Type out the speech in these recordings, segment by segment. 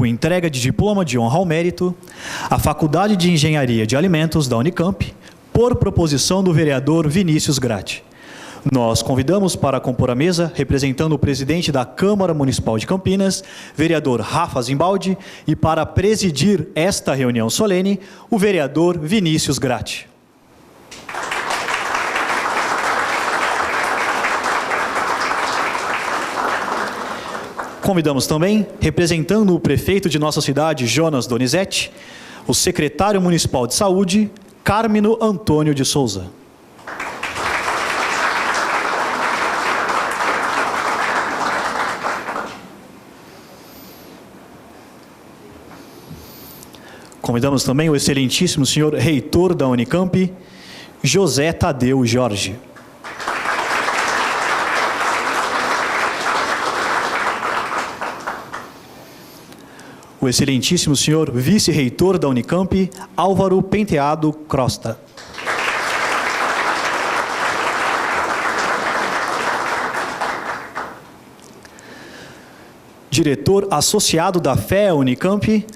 com entrega de diploma de honra ao mérito à Faculdade de Engenharia de Alimentos da Unicamp, por proposição do vereador Vinícius Gratti. Nós convidamos para compor a mesa, representando o presidente da Câmara Municipal de Campinas, vereador Rafa Zimbaldi, e para presidir esta reunião solene, o vereador Vinícius Gratti. Convidamos também, representando o prefeito de nossa cidade, Jonas Donizete, o secretário municipal de saúde, Cármino Antônio de Souza. Convidamos também o excelentíssimo senhor reitor da Unicamp, José Tadeu Jorge. O excelentíssimo senhor vice-reitor da Unicamp, Álvaro Penteado Crosta. Diretor associado da FEA Unicamp,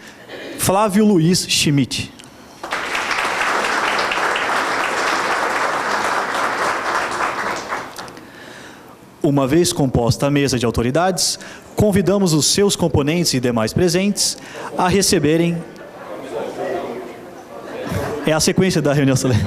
Flávio Luiz Schmidt. Uma vez composta a mesa de autoridades, convidamos os seus componentes e demais presentes a receberem... É a sequência da reunião solene.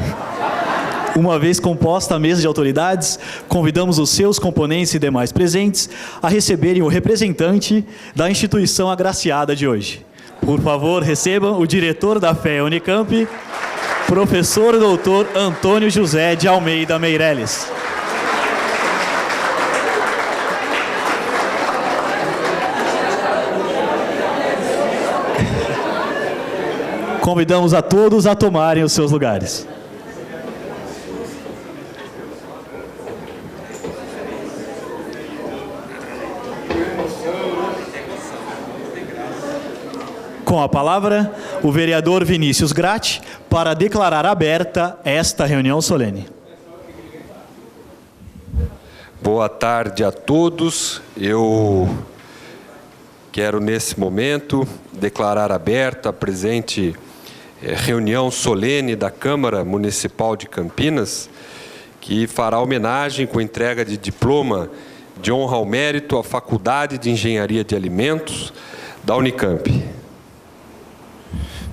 Uma vez composta a mesa de autoridades, convidamos os seus componentes e demais presentes a receberem o representante da instituição agraciada de hoje. Por favor, recebam o diretor da FEA Unicamp, professor doutor Antônio José de Almeida Meireles. Convidamos a todos a tomarem os seus lugares. Com a palavra, o vereador Vinícius Gratti, para declarar aberta esta reunião solene. Boa tarde a todos. Eu quero, nesse momento, declarar aberta a presente reunião solene da Câmara Municipal de Campinas, que fará homenagem com entrega de diploma de honra ao mérito à Faculdade de Engenharia de Alimentos da Unicamp.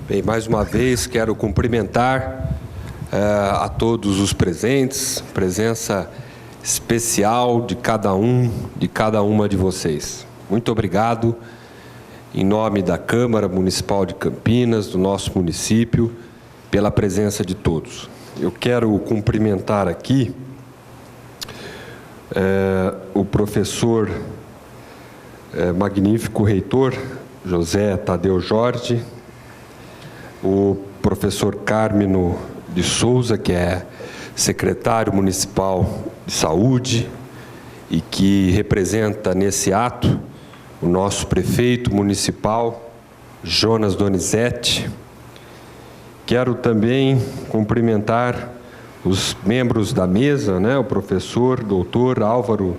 Bem, mais uma vez quero cumprimentar a todos os presentes, presença especial de cada uma de vocês. Muito obrigado, em nome da Câmara Municipal de Campinas, do nosso município, pela presença de todos. Eu quero cumprimentar aqui o professor magnífico reitor, José Tadeu Jorge, o professor Cármino de Souza, que é secretário municipal de saúde e que representa nesse ato o nosso prefeito municipal, Jonas Donizete. Quero também cumprimentar os membros da mesa, o professor doutor Álvaro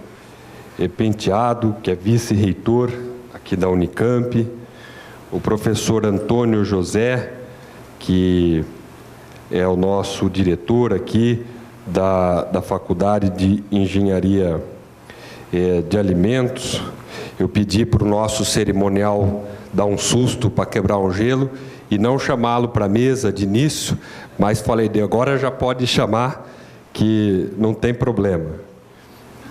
Penteado, que é vice-reitor aqui da Unicamp, o professor Antônio José, que é o nosso diretor aqui da Faculdade de Engenharia de Alimentos. Eu pedi para o nosso cerimonial dar um susto para quebrar um gelo e não chamá-lo para a mesa de início, mas falei, agora já pode chamar, que não tem problema.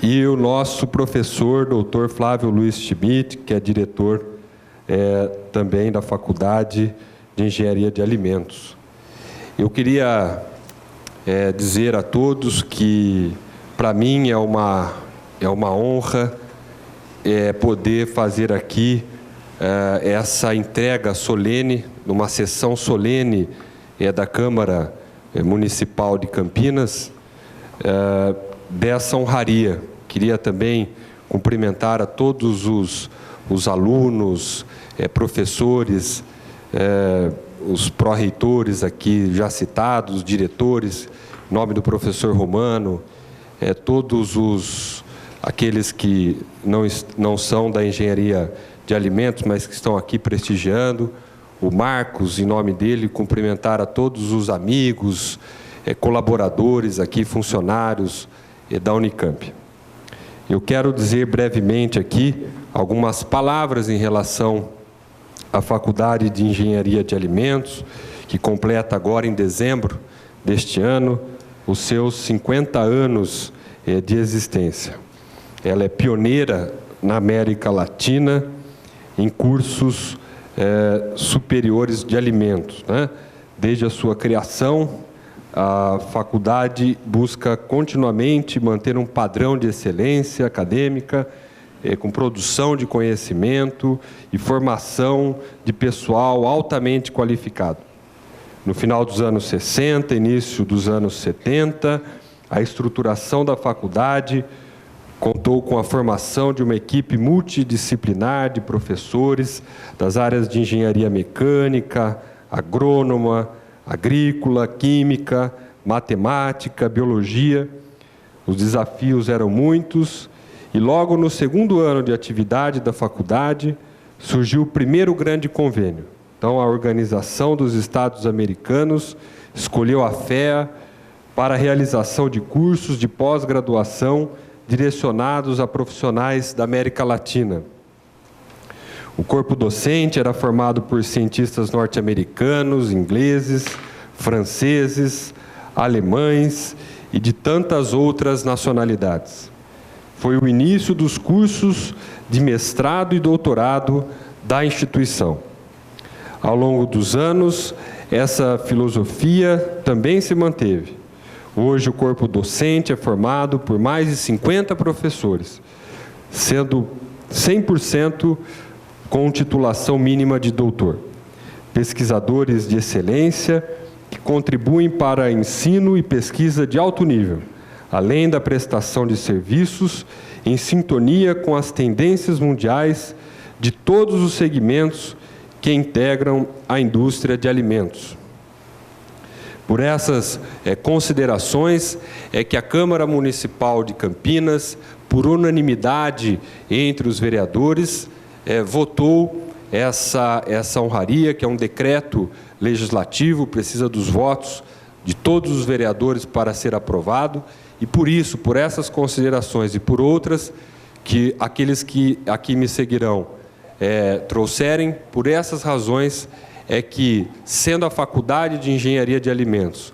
E o nosso professor, doutor Flávio Luiz Schmidt, que é diretor também da Faculdade de Engenharia de Alimentos. Eu queria dizer a todos que, para mim, é uma honra poder fazer aqui essa entrega solene, numa sessão solene da Câmara Municipal de Campinas, dessa honraria. Queria também cumprimentar a todos os alunos, professores, os pró-reitores aqui já citados, os diretores, em nome do professor Romano, todos aqueles que não são da engenharia de Alimentos, mas que estão aqui prestigiando. O Marcos, em nome dele, cumprimentar a todos os amigos, colaboradores aqui, funcionários da Unicamp. Eu quero dizer brevemente aqui algumas palavras em relação à Faculdade de Engenharia de Alimentos, que completa agora em dezembro deste ano os seus 50 anos de existência. Ela é pioneira na América Latina em cursos superiores de alimentos, né? Desde a sua criação, a faculdade busca continuamente manter um padrão de excelência acadêmica, com produção de conhecimento e formação de pessoal altamente qualificado. No final dos anos 60, início dos anos 70, a estruturação da faculdade contou com a formação de uma equipe multidisciplinar de professores das áreas de engenharia mecânica, agrônoma, agrícola, química, matemática, biologia. Os desafios eram muitos e logo no segundo ano de atividade da faculdade surgiu o primeiro grande convênio. Então, a Organização dos Estados Americanos escolheu a FEA para a realização de cursos de pós-graduação direcionados a profissionais da América Latina. O corpo docente era formado por cientistas norte-americanos, ingleses, franceses, alemães e de tantas outras nacionalidades. Foi o início dos cursos de mestrado e doutorado da instituição. Ao longo dos anos, essa filosofia também se manteve. Hoje, o corpo docente é formado por mais de 50 professores, sendo 100% com titulação mínima de doutor. Pesquisadores de excelência que contribuem para ensino e pesquisa de alto nível, além da prestação de serviços em sintonia com as tendências mundiais de todos os segmentos que integram a indústria de alimentos. Por essas considerações, é que a Câmara Municipal de Campinas, por unanimidade entre os vereadores, votou essa honraria, que é um decreto legislativo, precisa dos votos de todos os vereadores para ser aprovado, e por isso, por essas considerações e por outras, que aqueles que aqui me seguirão trouxerem, por essas razões, é que, sendo a Faculdade de Engenharia de Alimentos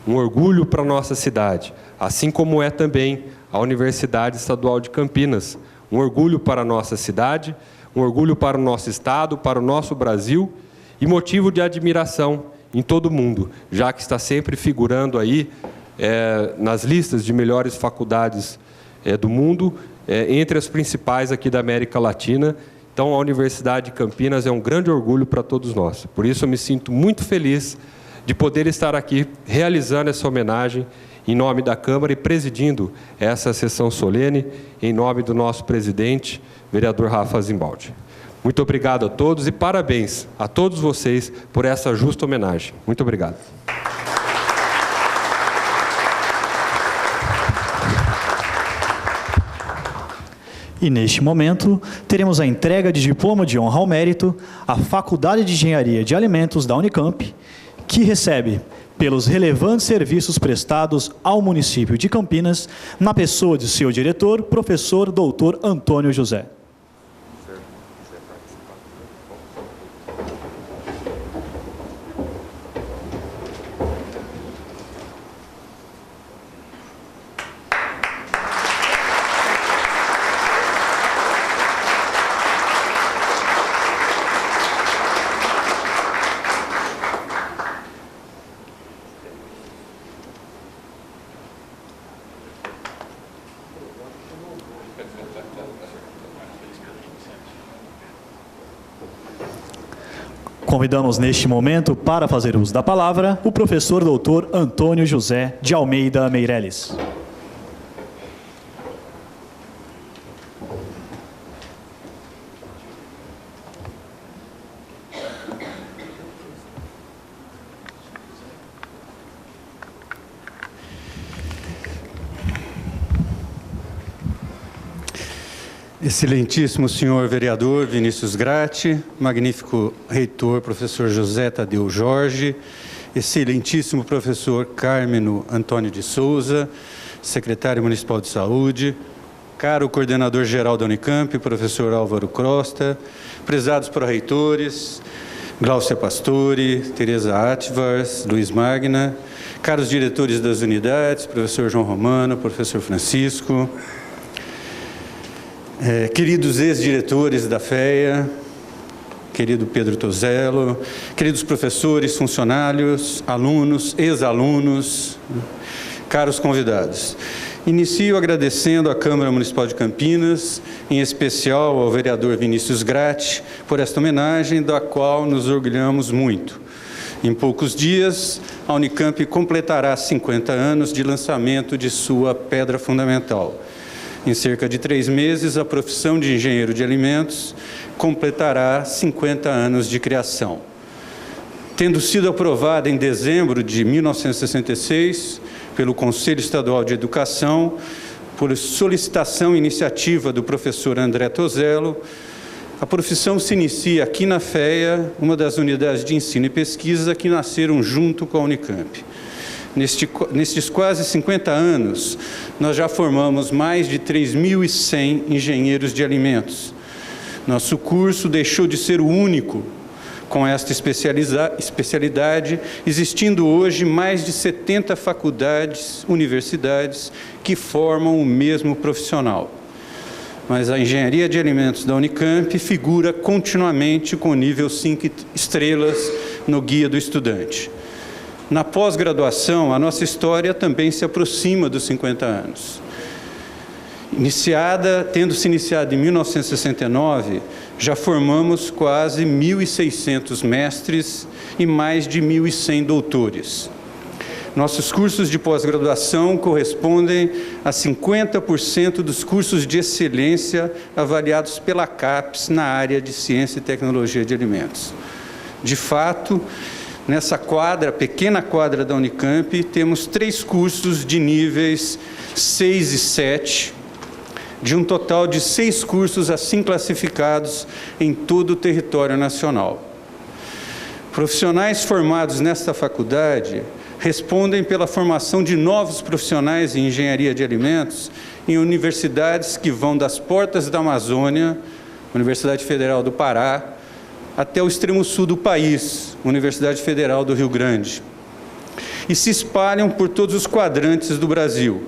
um orgulho para a nossa cidade, assim como é também a Universidade Estadual de Campinas, um orgulho para a nossa cidade, um orgulho para o nosso estado, para o nosso Brasil e motivo de admiração em todo o mundo, já que está sempre figurando aí nas listas de melhores faculdades do mundo, entre as principais aqui da América Latina. Então, a Universidade de Campinas é um grande orgulho para todos nós. Por isso, eu me sinto muito feliz de poder estar aqui realizando essa homenagem em nome da Câmara e presidindo essa sessão solene em nome do nosso presidente, vereador Rafa Zimbaldi. Muito obrigado a todos e parabéns a todos vocês por essa justa homenagem. Muito obrigado. E neste momento, teremos a entrega de diploma de honra ao mérito à Faculdade de Engenharia de Alimentos da Unicamp, que recebe, pelos relevantes serviços prestados ao município de Campinas, na pessoa de seu diretor, professor Dr. Antônio José. Convidamos neste momento para fazer uso da palavra o professor Dr. Antônio José de Almeida Meireles. Excelentíssimo senhor vereador Vinícius Gratti, magnífico reitor, professor José Tadeu Jorge, excelentíssimo professor Cármeno Antônio de Souza, secretário municipal de saúde, caro coordenador-geral da Unicamp, professor Álvaro Costa, prezados pró-reitores, Gláucia Pastore, Tereza Atvars, Luiz Magna, caros diretores das unidades, professor João Romano, professor Francisco, queridos ex-diretores da FEA, querido Pedro Tozello, queridos professores, funcionários, alunos, ex-alunos, caros convidados. Inicio agradecendo à Câmara Municipal de Campinas, em especial ao vereador Vinícius Gratti, por esta homenagem, da qual nos orgulhamos muito. Em poucos dias, a Unicamp completará 50 anos de lançamento de sua pedra fundamental. Em cerca de 3 meses, a profissão de engenheiro de alimentos completará 50 anos de criação. Tendo sido aprovada em dezembro de 1966 pelo Conselho Estadual de Educação, por solicitação e iniciativa do professor André Tozello, a profissão se inicia aqui na FEA, uma das unidades de ensino e pesquisa que nasceram junto com a Unicamp. Nestes quase 50 anos, nós já formamos mais de 3.100 engenheiros de alimentos. Nosso curso deixou de ser o único com esta especialidade, existindo hoje mais de 70 faculdades, universidades, que formam o mesmo profissional. Mas a engenharia de alimentos da Unicamp figura continuamente com nível 5 estrelas no guia do estudante. Na pós-graduação, a nossa história também se aproxima dos 50 anos. Tendo se iniciado em 1969, já formamos quase 1.600 mestres e mais de 1.100 doutores. Nossos cursos de pós-graduação correspondem a 50% dos cursos de excelência avaliados pela CAPES na área de ciência e tecnologia de alimentos. De fato, nessa pequena quadra da Unicamp, temos 3 cursos de níveis 6 e 7, de um total de 6 cursos assim classificados em todo o território nacional. Profissionais formados nesta faculdade respondem pela formação de novos profissionais em engenharia de alimentos em universidades que vão das portas da Amazônia, Universidade Federal do Pará, até o extremo sul do país, Universidade Federal do Rio Grande, e se espalham por todos os quadrantes do Brasil.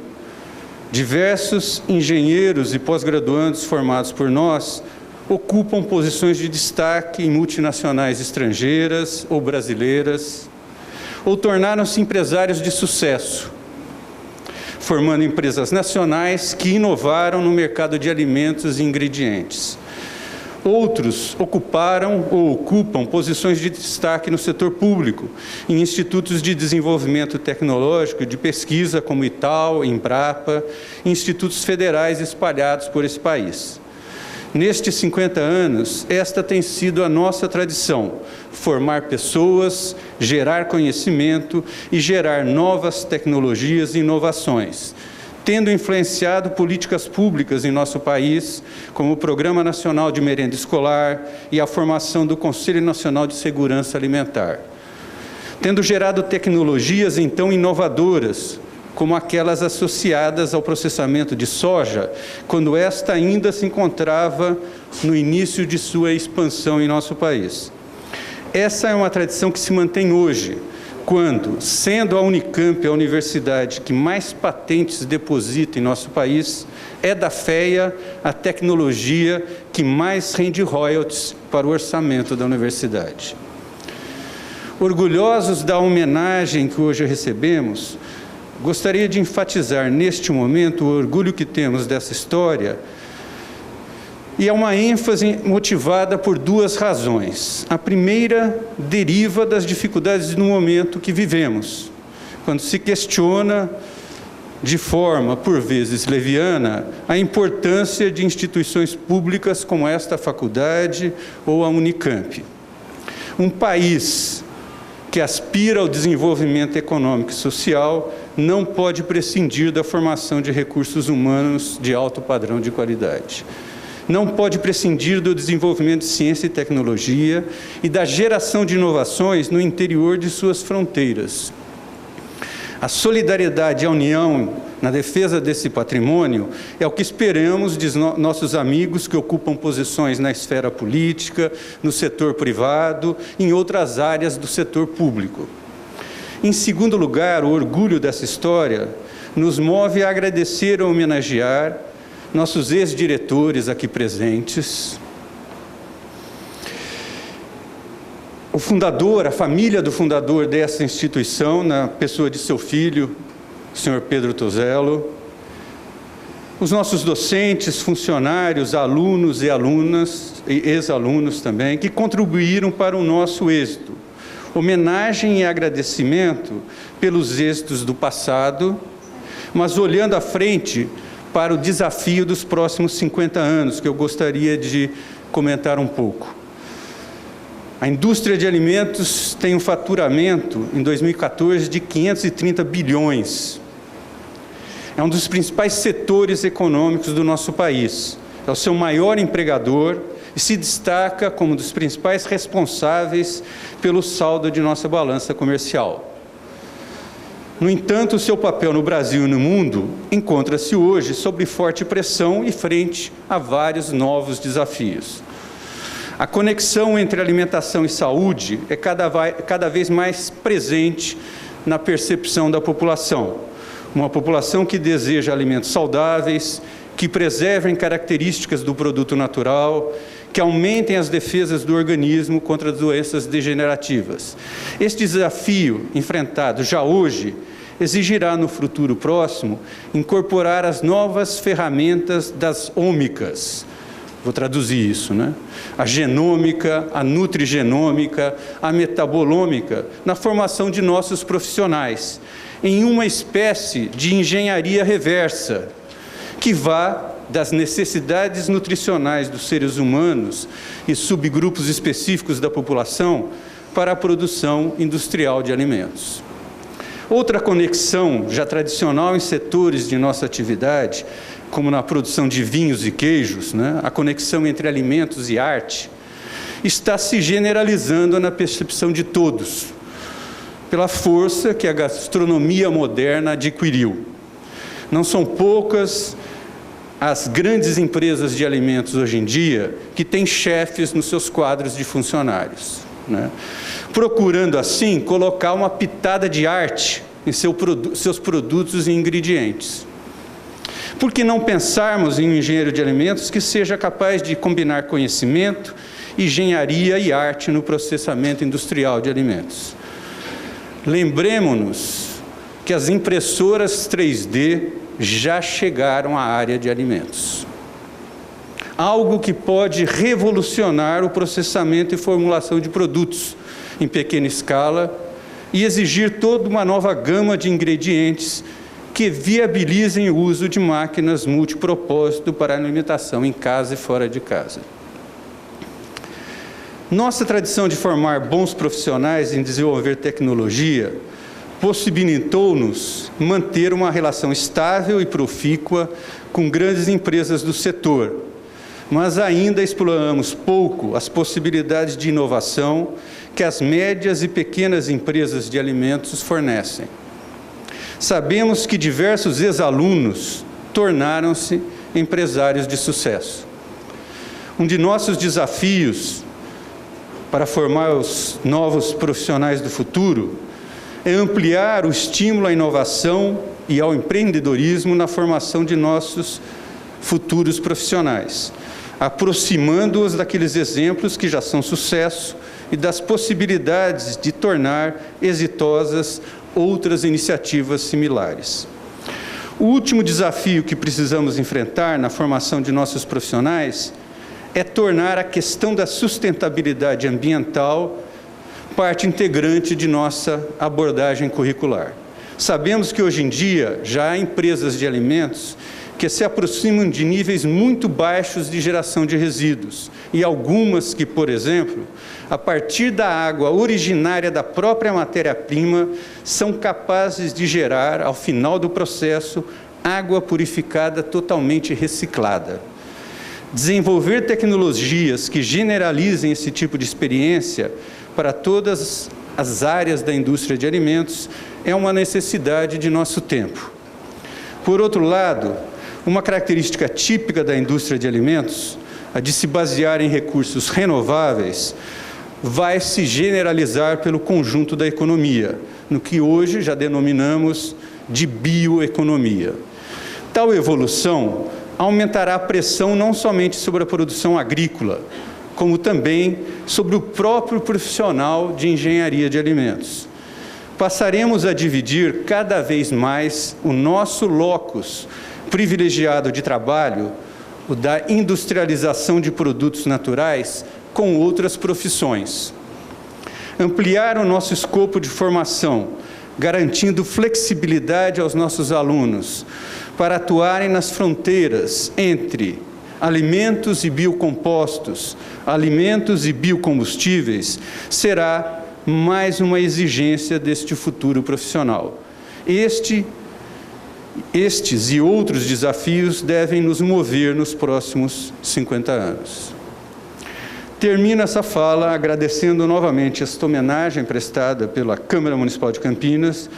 Diversos engenheiros e pós-graduandos formados por nós ocupam posições de destaque em multinacionais estrangeiras ou brasileiras, ou tornaram-se empresários de sucesso, formando empresas nacionais que inovaram no mercado de alimentos e ingredientes. Outros ocuparam ou ocupam posições de destaque no setor público, em institutos de desenvolvimento tecnológico e de pesquisa como Itaú, Embrapa, institutos federais espalhados por esse país. Nestes 50 anos, esta tem sido a nossa tradição, formar pessoas, gerar conhecimento e gerar novas tecnologias e inovações, tendo influenciado políticas públicas em nosso país, como o Programa Nacional de Merenda Escolar e a formação do Conselho Nacional de Segurança Alimentar. Tendo gerado tecnologias, então, inovadoras, como aquelas associadas ao processamento de soja, quando esta ainda se encontrava no início de sua expansão em nosso país. Essa é uma tradição que se mantém hoje, quando, sendo a Unicamp a universidade que mais patentes deposita em nosso país, é da FEA a tecnologia que mais rende royalties para o orçamento da universidade. Orgulhosos da homenagem que hoje recebemos, gostaria de enfatizar neste momento o orgulho que temos dessa história, e é uma ênfase motivada por 2 razões. A primeira deriva das dificuldades no momento que vivemos, quando se questiona, de forma, por vezes, leviana, a importância de instituições públicas como esta faculdade ou a Unicamp. Um país que aspira ao desenvolvimento econômico e social não pode prescindir da formação de recursos humanos de alto padrão de qualidade. não pode prescindir do desenvolvimento de ciência e tecnologia e da geração de inovações no interior de suas fronteiras. A solidariedade e a união na defesa desse patrimônio é o que esperamos de nossos amigos que ocupam posições na esfera política, no setor privado e em outras áreas do setor público. Em segundo lugar, o orgulho dessa história nos move a agradecer e homenagear nossos ex-diretores aqui presentes, o fundador, a família do fundador dessa instituição, na pessoa de seu filho, o senhor Pedro Tozello, os nossos docentes, funcionários, alunos e alunas, e ex-alunos também, que contribuíram para o nosso êxito. Homenagem e agradecimento pelos êxitos do passado, mas olhando à frente para o desafio dos próximos 50 anos, que eu gostaria de comentar um pouco. A indústria de alimentos tem um faturamento, em 2014, de 530 bilhões. É um dos principais setores econômicos do nosso país. É o seu maior empregador e se destaca como um dos principais responsáveis pelo saldo de nossa balança comercial. No entanto, o seu papel no Brasil e no mundo encontra-se hoje sob forte pressão e frente a vários novos desafios. A conexão entre alimentação e saúde é cada vez mais presente na percepção da população. Uma população que deseja alimentos saudáveis, que preservem características do produto natural, que aumentem as defesas do organismo contra as doenças degenerativas. Este desafio, enfrentado já hoje, exigirá no futuro próximo incorporar as novas ferramentas das ômicas. Vou traduzir isso, né? A genômica, a nutrigenômica, a metabolômica, na formação de nossos profissionais, em uma espécie de engenharia reversa, que vá das necessidades nutricionais dos seres humanos e subgrupos específicos da população para a produção industrial de alimentos. Outra conexão, já tradicional em setores de nossa atividade, como na produção de vinhos e queijos, né, a conexão entre alimentos e arte, está se generalizando na percepção de todos, pela força que a gastronomia moderna adquiriu. Não são poucas as grandes empresas de alimentos hoje em dia que têm chefes nos seus quadros de funcionários, né, procurando assim colocar uma pitada de arte em seus produtos e ingredientes. Por que não pensarmos em um engenheiro de alimentos que seja capaz de combinar conhecimento, engenharia e arte no processamento industrial de alimentos? Lembremos-nos que as impressoras 3D já chegaram à área de alimentos. Algo que pode revolucionar o processamento e formulação de produtos em pequena escala e exigir toda uma nova gama de ingredientes que viabilizem o uso de máquinas multipropósito para alimentação em casa e fora de casa. Nossa tradição de formar bons profissionais em desenvolver tecnologia possibilitou-nos manter uma relação estável e profícua com grandes empresas do setor, mas ainda exploramos pouco as possibilidades de inovação que as médias e pequenas empresas de alimentos fornecem. Sabemos que diversos ex-alunos tornaram-se empresários de sucesso. Um de nossos desafios para formar os novos profissionais do futuro é ampliar o estímulo à inovação e ao empreendedorismo na formação de nossos futuros profissionais, aproximando-os daqueles exemplos que já são sucesso e das possibilidades de tornar exitosas outras iniciativas similares. O último desafio que precisamos enfrentar na formação de nossos profissionais é tornar a questão da sustentabilidade ambiental parte integrante de nossa abordagem curricular. Sabemos que hoje em dia já há empresas de alimentos que se aproximam de níveis muito baixos de geração de resíduos e algumas que, por exemplo, a partir da água originária da própria matéria-prima, são capazes de gerar, ao final do processo, água purificada totalmente reciclada. Desenvolver tecnologias que generalizem esse tipo de experiência para todas as áreas da indústria de alimentos é uma necessidade de nosso tempo. Por outro lado, uma característica típica da indústria de alimentos, a de se basear em recursos renováveis, vai se generalizar pelo conjunto da economia, no que hoje já denominamos de bioeconomia. Tal evolução aumentará a pressão não somente sobre a produção agrícola, como também sobre o próprio profissional de engenharia de alimentos. Passaremos a dividir cada vez mais o nosso locus privilegiado de trabalho, o da industrialização de produtos naturais, com outras profissões. Ampliar o nosso escopo de formação, garantindo flexibilidade aos nossos alunos para atuarem nas fronteiras entre alimentos e biocompostos, alimentos e biocombustíveis, será mais uma exigência deste futuro profissional. Estes e outros desafios devem nos mover nos próximos 50 anos. Termino essa fala agradecendo novamente esta homenagem prestada pela Câmara Municipal de Campinas,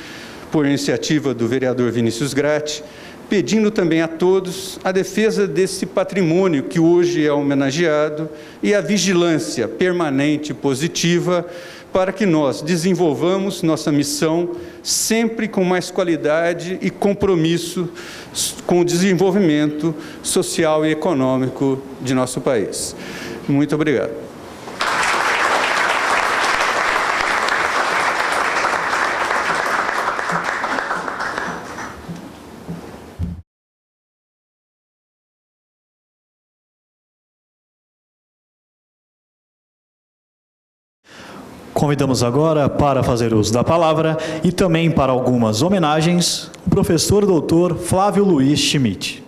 por iniciativa do vereador Vinícius Gratti, pedindo também a todos a defesa desse patrimônio que hoje é homenageado e a vigilância permanente e positiva para que nós desenvolvamos nossa missão sempre com mais qualidade e compromisso com o desenvolvimento social e econômico de nosso país. Muito obrigado. Convidamos agora para fazer uso da palavra e também para algumas homenagens o professor doutor Flávio Luiz Schmidt.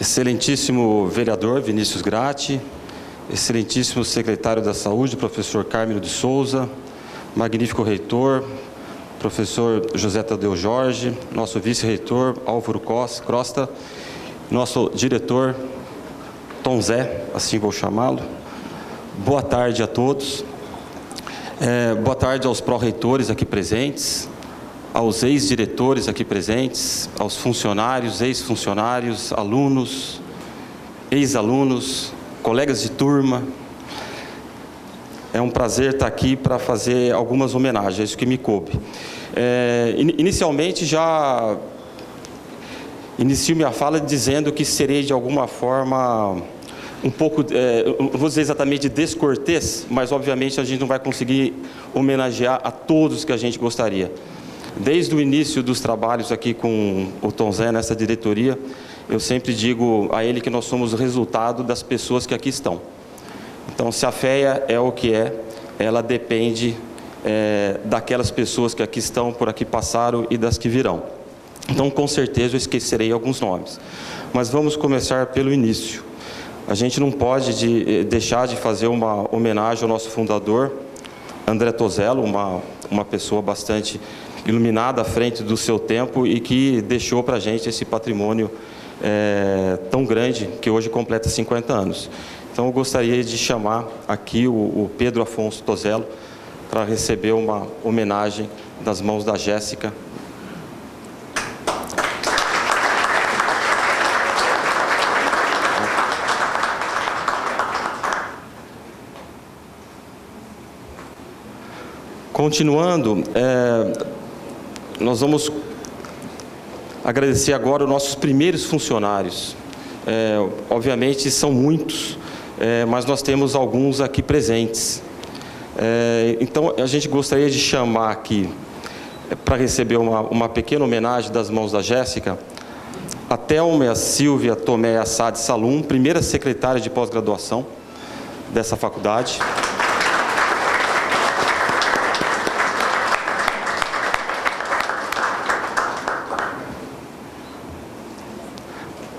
Excelentíssimo vereador Vinícius Gratti, excelentíssimo secretário da Saúde, professor Cármino de Souza, magnífico reitor, professor José Tadeu Jorge, nosso vice-reitor Álvaro Costa, nosso diretor Tom Zé, assim vou chamá-lo. Boa tarde a todos. Boa tarde aos pró-reitores aqui presentes, aos ex-diretores aqui presentes, aos funcionários, ex-funcionários, alunos, ex-alunos, colegas de turma. É um prazer estar aqui para fazer algumas homenagens, é isso que me coube. Inicialmente, já inicio minha fala dizendo que serei, de alguma forma, um pouco, não vou dizer exatamente descortês, mas, obviamente, a gente não vai conseguir homenagear a todos que a gente gostaria. Desde o início dos trabalhos aqui com o Tom Zé, nessa diretoria, eu sempre digo a ele que nós somos o resultado das pessoas que aqui estão. Então, se a FEA é o que é, ela depende daquelas pessoas que aqui estão, por aqui passaram e das que virão. Então, com certeza, eu esquecerei alguns nomes. Mas vamos começar pelo início. A gente não pode deixar de fazer uma homenagem ao nosso fundador, André Tozello, uma pessoa bastante iluminada à frente do seu tempo e que deixou para a gente esse patrimônio tão grande, que hoje completa 50 anos. Então, eu gostaria de chamar aqui o Pedro Afonso Tozello para receber uma homenagem das mãos da Jéssica. Continuando, nós vamos agradecer agora os nossos primeiros funcionários. Obviamente, são muitos, mas nós temos alguns aqui presentes. Então, a gente gostaria de chamar aqui, para receber uma pequena homenagem das mãos da Jéssica, a Thelma Silvia Tomé Assad Salum, primeira secretária de pós-graduação dessa faculdade.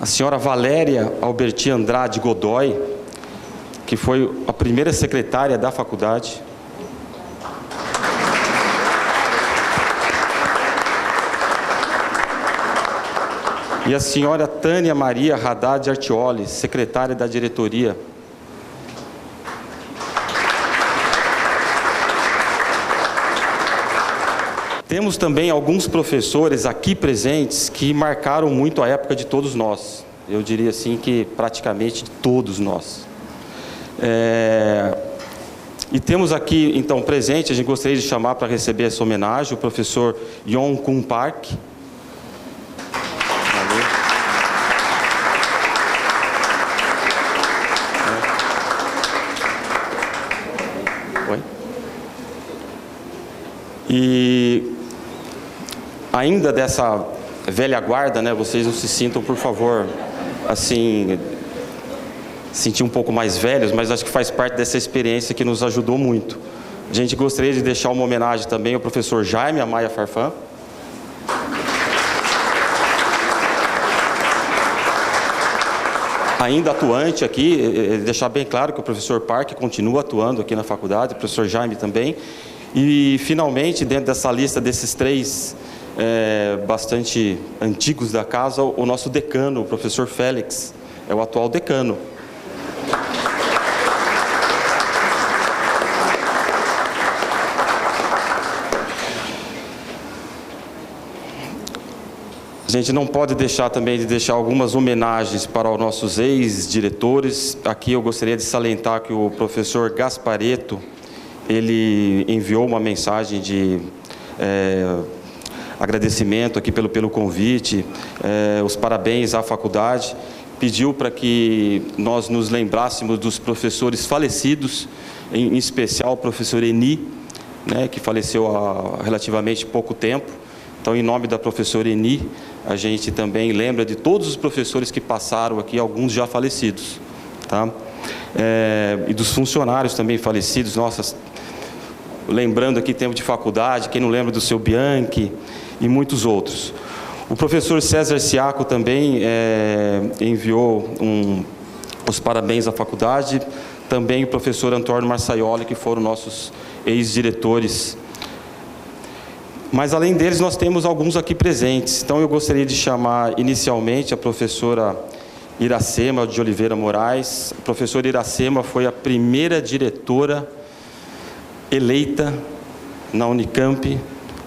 A senhora Valéria Alberti Andrade Godoy, que foi a primeira secretária da faculdade. E a senhora Tânia Maria Haddad Artioli, secretária da diretoria. Temos também alguns professores aqui presentes que marcaram muito a época de todos nós. Eu diria assim que praticamente de todos nós. E temos aqui, então, presente, a gente gostaria de chamar para receber essa homenagem, o professor Yong Kun Park. Oi? E ainda dessa velha guarda, né, vocês não se sintam, por favor, assim, sentir um pouco mais velhos, mas acho que faz parte dessa experiência que nos ajudou muito. A gente gostaria de deixar uma homenagem também ao professor Jaime Amaya Farfan. Ainda atuante aqui, deixar bem claro que o professor Park continua atuando aqui na faculdade, o professor Jaime também. E, finalmente, dentro dessa lista desses três bastante antigos da casa, o nosso decano, o professor Félix, é o atual decano. A gente não pode deixar também de deixar algumas homenagens para os nossos ex-diretores. Aqui eu gostaria de salientar que o professor Gasparetto, ele enviou uma mensagem de agradecimento aqui pelo convite, os parabéns à faculdade, pediu para que nós nos lembrássemos dos professores falecidos, em especial o professor Eni, né, que faleceu há relativamente pouco tempo. Então, em nome da professora Eni, a gente também lembra de todos os professores que passaram aqui, alguns já falecidos, tá? E dos funcionários também falecidos. Nossa, lembrando aqui tempo de faculdade, quem não lembra do seu Bianchi e muitos outros. O professor César Siaco também enviou os parabéns à faculdade, também o professor Antônio Marçaioli, que foram nossos ex-diretores. Mas, além deles, nós temos alguns aqui presentes. Então, eu gostaria de chamar inicialmente a professora Iracema de Oliveira Moraes. A professora Iracema foi a primeira diretora eleita na Unicamp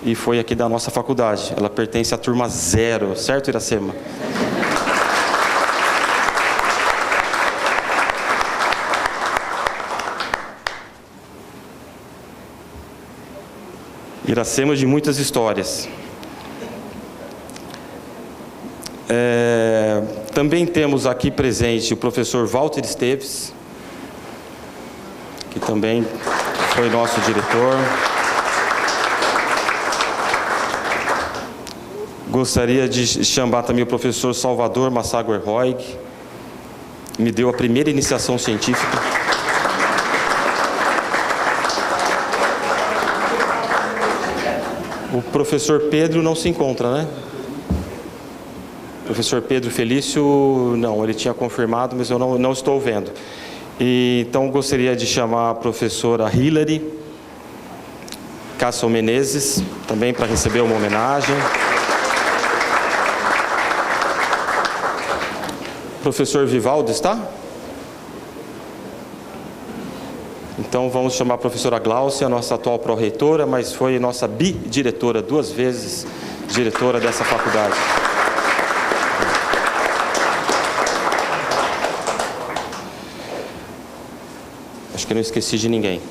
e foi aqui da nossa faculdade. Ela pertence à turma 0, certo, Iracema? Iracema de muitas histórias. Também temos aqui presente o professor Walter Esteves, que também foi nosso diretor. Gostaria de chamar também o professor Salvador Massaguer Roig, que me deu a primeira iniciação científica. O professor Pedro não se encontra, né? O professor Pedro Felício, não, ele tinha confirmado, mas eu não estou vendo. Então, gostaria de chamar a professora Hilary Cássio Menezes, também para receber uma homenagem. O professor Vivaldo está? Então, vamos chamar a professora Gláucia, nossa atual pró-reitora, mas foi nossa bidiretora, 2 vezes diretora dessa faculdade. Acho que eu não esqueci de ninguém.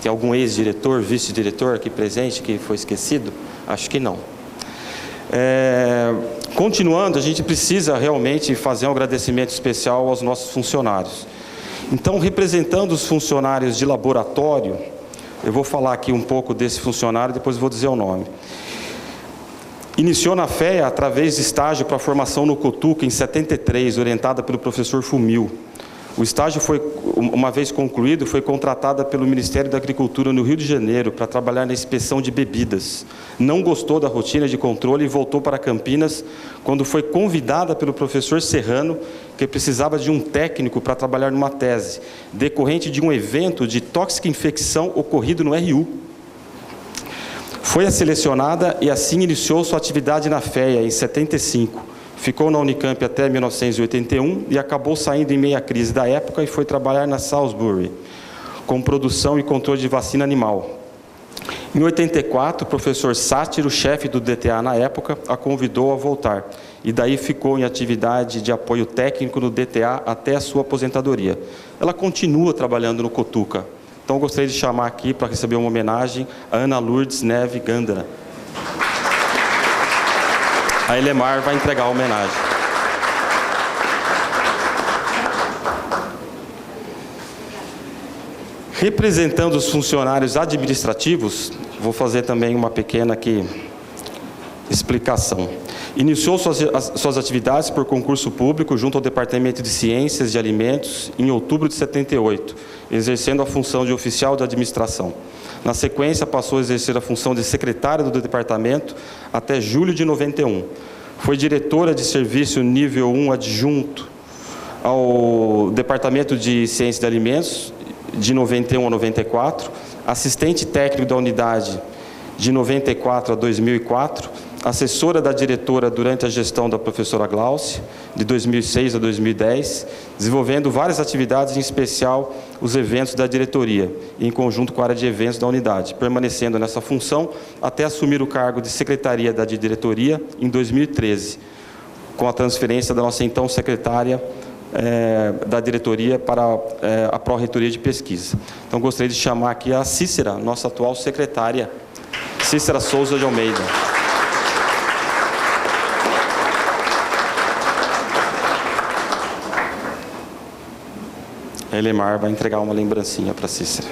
Tem algum ex-diretor, vice-diretor aqui presente que foi esquecido? Acho que não. Continuando, a gente precisa realmente fazer um agradecimento especial aos nossos funcionários. Então, representando os funcionários de laboratório, eu vou falar aqui um pouco desse funcionário, depois vou dizer o nome. Iniciou na FEA através de estágio para formação no Cotuca em 73, orientada pelo professor Fumil. O estágio foi, uma vez concluído, foi contratada pelo Ministério da Agricultura no Rio de Janeiro para trabalhar na inspeção de bebidas. Não gostou da rotina de controle e voltou para Campinas quando foi convidada pelo professor Serrano, que precisava de um técnico para trabalhar numa tese, decorrente de um evento de toxicoinfecção ocorrido no RU. Foi selecionada e assim iniciou sua atividade na FEA em 75. Ficou na Unicamp até 1981 e acabou saindo em meio à crise da época e foi trabalhar na Salisbury, com produção e controle de vacina animal. Em 84, o professor Sátiro, chefe do DTA na época, a convidou a voltar, e daí ficou em atividade de apoio técnico no DTA até a sua aposentadoria. Ela continua trabalhando no Cotuca. Então, eu gostaria de chamar aqui para receber uma homenagem a Ana Lourdes Neve Gandara. A Elemar vai entregar a homenagem. Representando os funcionários administrativos, vou fazer também uma pequena explicação. Iniciou suas atividades por concurso público junto ao Departamento de Ciências de Alimentos em outubro de 78, exercendo a função de oficial de administração. Na sequência, passou a exercer a função de secretária do departamento até julho de 91. Foi diretora de serviço nível 1 adjunto ao Departamento de Ciências de Alimentos, de 91 a 94, assistente técnico da unidade de 94 a 2004, assessora da diretora durante a gestão da professora Glaucia, de 2006 a 2010, desenvolvendo várias atividades, em especial os eventos da diretoria, em conjunto com a área de eventos da unidade, permanecendo nessa função até assumir o cargo de secretaria da diretoria em 2013, com a transferência da nossa então secretária da diretoria para a Pró-Reitoria de Pesquisa. Então, gostaria de chamar aqui a Cícera, nossa atual secretária, Cícera Souza de Almeida. A Elemar vai entregar uma lembrancinha para a Cícera.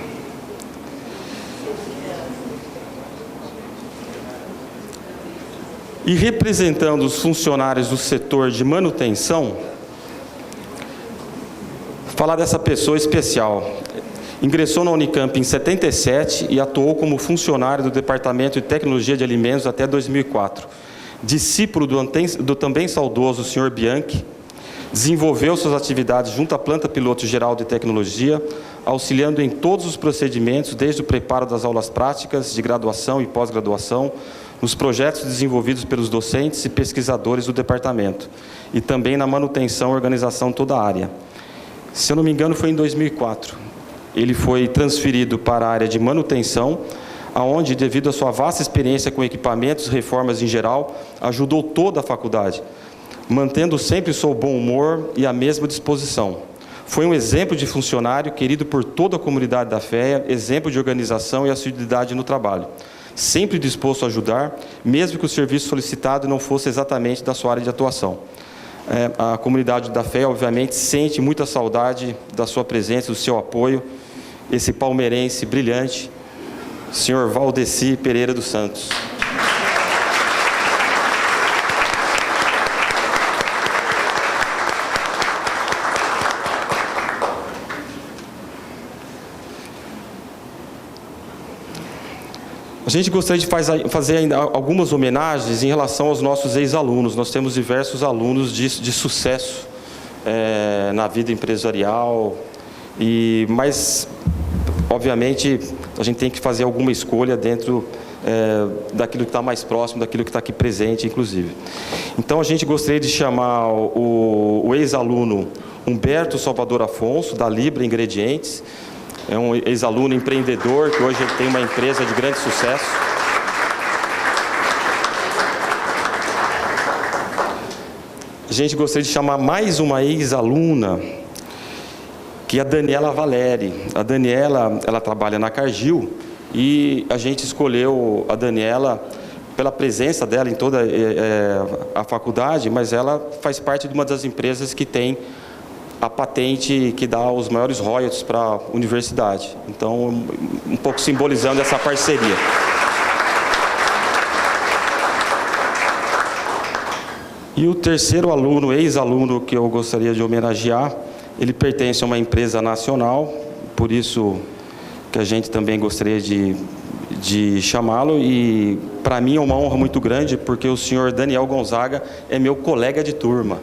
E representando os funcionários do setor de manutenção, falar dessa pessoa especial. Ingressou na Unicamp em 77 e atuou como funcionário do Departamento de Tecnologia de Alimentos até 2004. Discípulo do também saudoso Sr. Bianchi, desenvolveu suas atividades junto à Planta Piloto Geral de Tecnologia, auxiliando em todos os procedimentos, desde o preparo das aulas práticas de graduação e pós-graduação, nos projetos desenvolvidos pelos docentes e pesquisadores do departamento, e também na manutenção e organização de toda a área. Se eu não me engano, foi em 2004. Ele foi transferido para a área de manutenção, aonde, devido à sua vasta experiência com equipamentos e reformas em geral, ajudou toda a faculdade, mantendo sempre o seu bom humor e a mesma disposição. Foi um exemplo de funcionário querido por toda a comunidade da FEA, exemplo de organização e assiduidade no trabalho. Sempre disposto a ajudar, mesmo que o serviço solicitado não fosse exatamente da sua área de atuação. A comunidade da FEA, obviamente, sente muita saudade da sua presença, do seu apoio, esse palmeirense brilhante, senhor Valdeci Pereira dos Santos. A gente gostaria de fazer ainda algumas homenagens em relação aos nossos ex-alunos. Nós temos diversos alunos de sucesso na vida empresarial, mas, obviamente, a gente tem que fazer alguma escolha dentro daquilo que está mais próximo, daquilo que está aqui presente, inclusive. Então, a gente gostaria de chamar o ex-aluno Humberto Salvador Afonso, da Libra Ingredientes. É um ex-aluno empreendedor, que hoje tem uma empresa de grande sucesso. A gente gostaria de chamar mais uma ex-aluna, que é a Daniela Valeri. A Daniela, ela trabalha na Cargill, e a gente escolheu a Daniela pela presença dela em toda a faculdade, mas ela faz parte de uma das empresas que tem a patente que dá os maiores royalties para a universidade. Então, um pouco simbolizando essa parceria. E o terceiro aluno, ex-aluno, que eu gostaria de homenagear, ele pertence a uma empresa nacional, por isso que a gente também gostaria de chamá-lo, e para mim é uma honra muito grande, porque o senhor Daniel Gonzaga é meu colega de turma.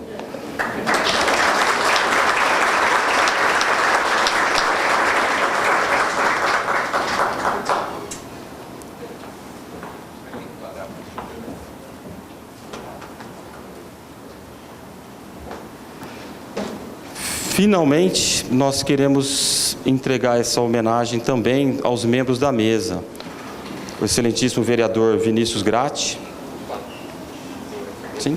Finalmente, nós queremos entregar essa homenagem também aos membros da mesa. O excelentíssimo vereador Vinícius Gratti. Sim.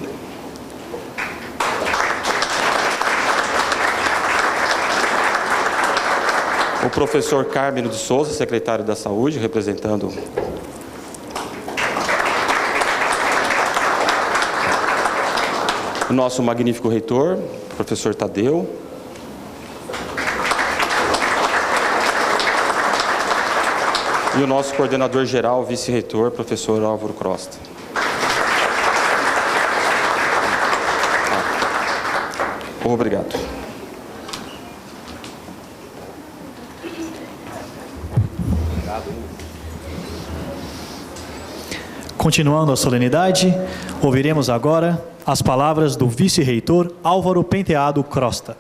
O professor Cármino de Souza, secretário da Saúde, representando. O nosso magnífico reitor, professor Tadeu. E o nosso coordenador geral, vice-reitor, professor Álvaro Crosta. Obrigado. Continuando a solenidade, ouviremos agora as palavras do vice-reitor Álvaro Penteado Crosta.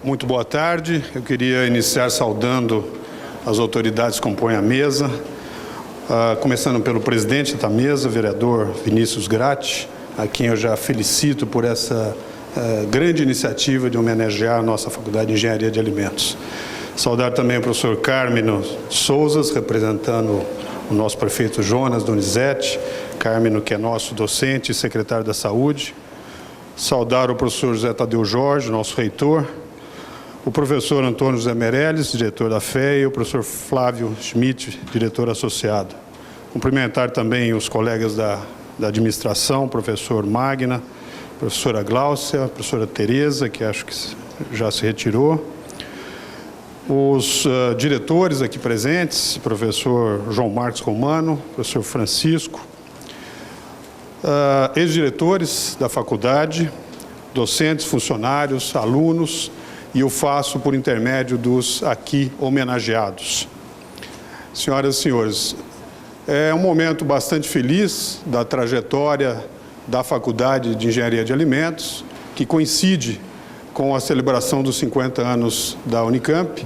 Muito boa tarde. Eu queria iniciar saudando as autoridades que compõem a mesa, começando pelo presidente da mesa, vereador Vinícius Gratti, a quem eu já felicito por essa grande iniciativa de homenagear a nossa Faculdade de Engenharia de Alimentos. Saudar também o professor Cármino Souza, representando o nosso prefeito Jonas Donizete, Cármino, que é nosso docente e secretário da Saúde. Saudar o professor José Tadeu Jorge, nosso reitor, o professor Antônio José Meirelles, diretor da FEA, e o professor Flávio Schmidt, diretor associado. Cumprimentar também os colegas da administração, o professor Magna, a professora Gláucia, a professora Tereza, que acho que já se retirou, os diretores aqui presentes, professor João Marcos Romano, professor Francisco, ex-diretores da faculdade, docentes, funcionários, alunos, e eu faço por intermédio dos aqui homenageados. Senhoras e senhores, é um momento bastante feliz da trajetória da Faculdade de Engenharia de Alimentos, que coincide com a celebração dos 50 anos da Unicamp,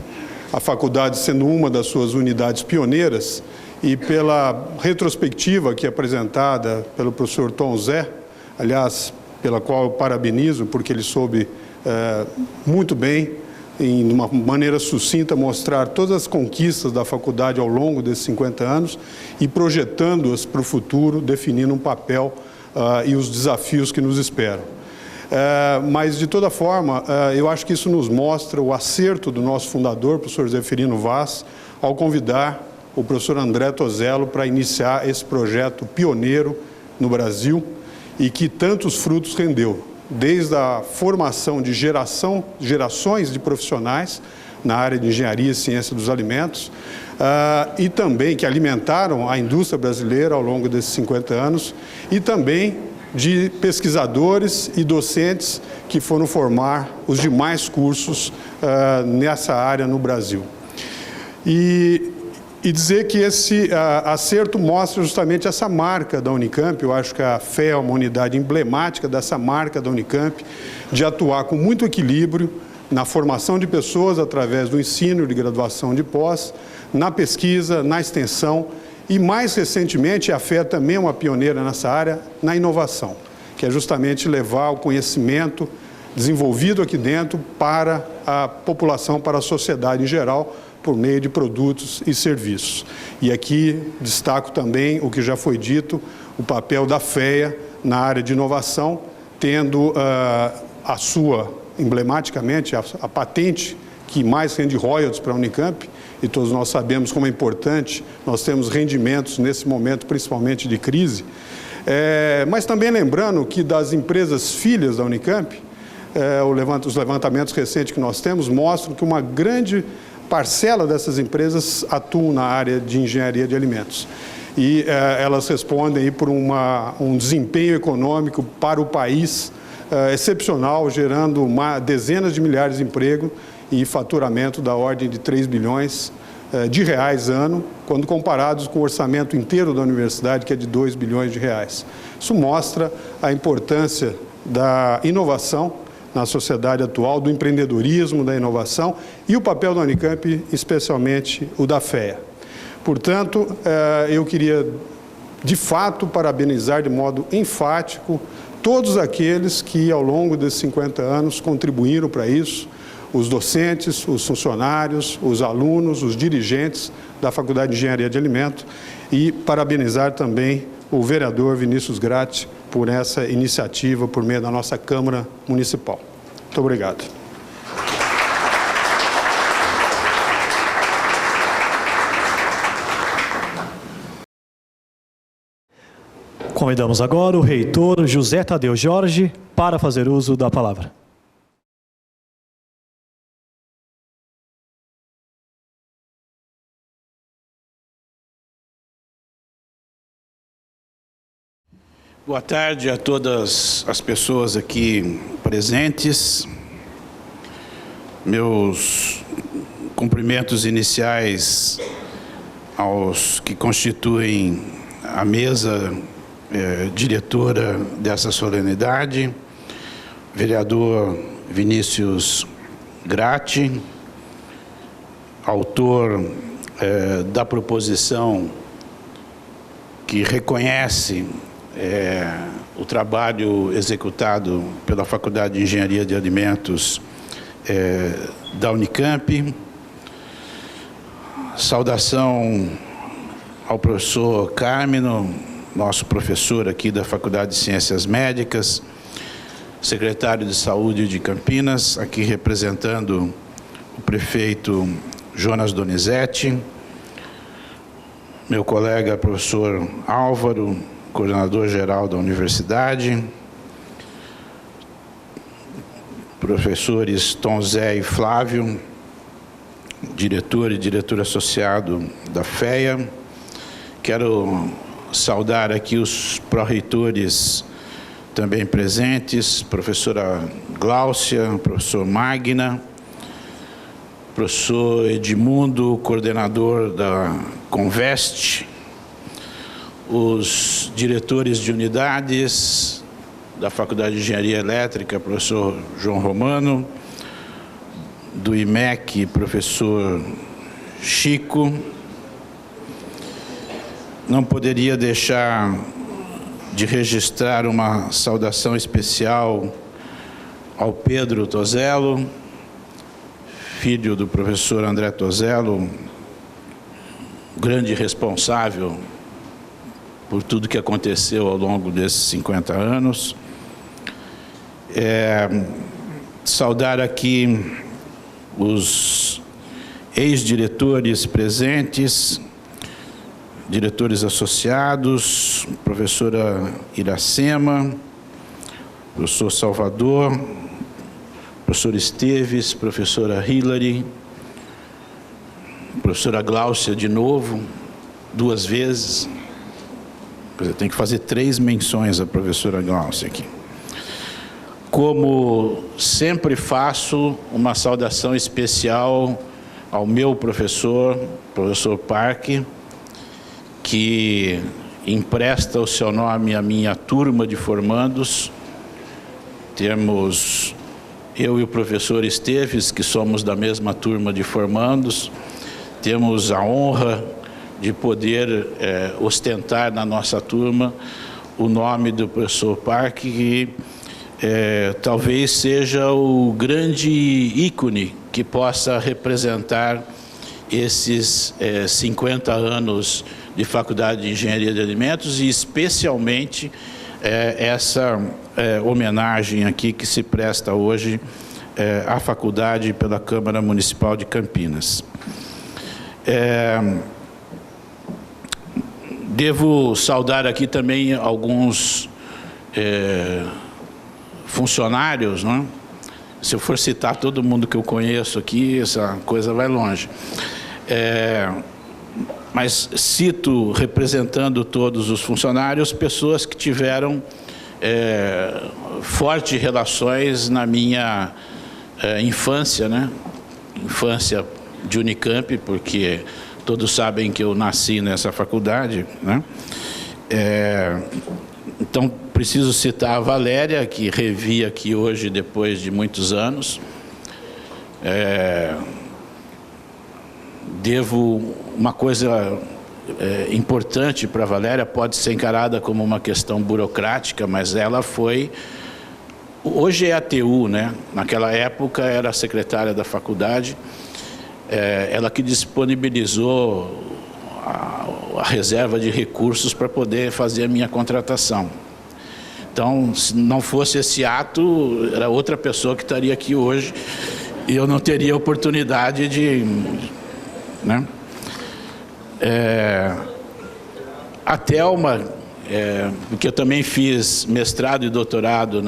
a faculdade sendo uma das suas unidades pioneiras, e pela retrospectiva que é apresentada pelo professor Tom Zé, aliás, pela qual eu parabenizo, porque ele soube muito bem, de uma maneira sucinta, mostrar todas as conquistas da faculdade ao longo desses 50 anos e projetando-as para o futuro, definindo um papel e os desafios que nos esperam. Mas, de toda forma, eu acho que isso nos mostra o acerto do nosso fundador, professor Zeferino Vaz, ao convidar o professor André Tozello para iniciar esse projeto pioneiro no Brasil e que tantos frutos rendeu, desde a formação de gerações de profissionais na área de engenharia e ciência dos alimentos, e também que alimentaram a indústria brasileira ao longo desses 50 anos, e também de pesquisadores e docentes que foram formar os demais cursos nessa área no Brasil. E dizer que esse acerto mostra justamente essa marca da Unicamp. Eu acho que a FEA é uma unidade emblemática dessa marca da Unicamp, de atuar com muito equilíbrio na formação de pessoas através do ensino de graduação de pós, na pesquisa, na extensão e, mais recentemente, a FEA também é uma pioneira nessa área, na inovação, que é justamente levar o conhecimento desenvolvido aqui dentro para a população, para a sociedade em geral, por meio de produtos e serviços. E aqui destaco também o que já foi dito, o papel da FEA na área de inovação, tendo a sua, emblematicamente, a patente que mais rende royalties para a Unicamp, e todos nós sabemos como é importante, nós temos rendimentos nesse momento, principalmente de crise, mas também lembrando que das empresas filhas da Unicamp, os levantamentos recentes que nós temos mostram que uma grande parcela dessas empresas atuam na área de engenharia de alimentos. E elas respondem aí por um desempenho econômico para o país excepcional, gerando dezenas de milhares de empregos e faturamento da ordem de 3 bilhões de reais ano, quando comparados com o orçamento inteiro da universidade, que é de 2 bilhões de reais. Isso mostra a importância da inovação na sociedade atual, do empreendedorismo, da inovação e o papel da Unicamp, especialmente o da FEA. Portanto, eu queria de fato, parabenizar de modo enfático todos aqueles que, ao longo desses 50 anos, contribuíram para isso, os docentes, os funcionários, os alunos, os dirigentes da Faculdade de Engenharia de Alimentos, e parabenizar também o vereador Vinícius Gratti por essa iniciativa por meio da nossa Câmara Municipal. Muito obrigado. Convidamos agora o reitor José Tadeu Jorge para fazer uso da palavra. Boa tarde a todas as pessoas aqui presentes. Meus cumprimentos iniciais aos que constituem a mesa diretora dessa solenidade, vereador Vinícius Gratti, autor da proposição que reconhece o trabalho executado pela Faculdade de Engenharia de Alimentos da Unicamp. Saudação ao professor Carmino, nosso professor aqui da Faculdade de Ciências Médicas, secretário de Saúde de Campinas, aqui representando o prefeito Jonas Donizete, meu colega professor Álvaro, coordenador-geral da universidade, professores Tom Zé e Flávio, diretor e diretor associado da FEA. Quero saudar aqui os pró-reitores também presentes, professora Gláucia, professor Magna, professor Edmundo, coordenador da Conveste, os diretores de unidades da Faculdade de Engenharia Elétrica, professor João Romano, do IMEC, professor Chico. Não poderia deixar de registrar uma saudação especial ao Pedro Tozello, filho do professor André Tozello, grande responsável por tudo que aconteceu ao longo desses 50 anos. Saudar aqui os ex-diretores presentes, diretores associados, professora Iracema, professor Salvador, professor Esteves, professora Hilary, professora Gláucia de novo, 2 vezes. Eu tenho que fazer 3 menções à professora Gláucia aqui. Como sempre faço, uma saudação especial ao meu professor, professor Parque, que empresta o seu nome à minha turma de formandos. Temos eu e o professor Esteves, que somos da mesma turma de formandos. Temos a honra de poder ostentar na nossa turma o nome do professor Parque, que talvez seja o grande ícone que possa representar esses 50 anos de Faculdade de Engenharia de Alimentos, e especialmente essa homenagem aqui que se presta hoje à faculdade pela Câmara Municipal de Campinas. Devo saudar aqui também alguns funcionários, não é? Se eu for citar todo mundo que eu conheço aqui, essa coisa vai longe. Mas cito, representando todos os funcionários, pessoas que tiveram fortes relações na minha infância, né? Infância de Unicamp, porque todos sabem que eu nasci nessa faculdade, né? Então, preciso citar a Valéria, que revi aqui hoje depois de muitos anos. Devo uma coisa importante para a Valéria, pode ser encarada como uma questão burocrática, mas ela foi... Hoje é a TU, né? Naquela época era a secretária da faculdade, ela que disponibilizou a reserva de recursos para poder fazer a minha contratação. Então, se não fosse esse ato, era outra pessoa que estaria aqui hoje e eu não teria oportunidade de... né? A Thelma, porque eu também fiz mestrado e doutorado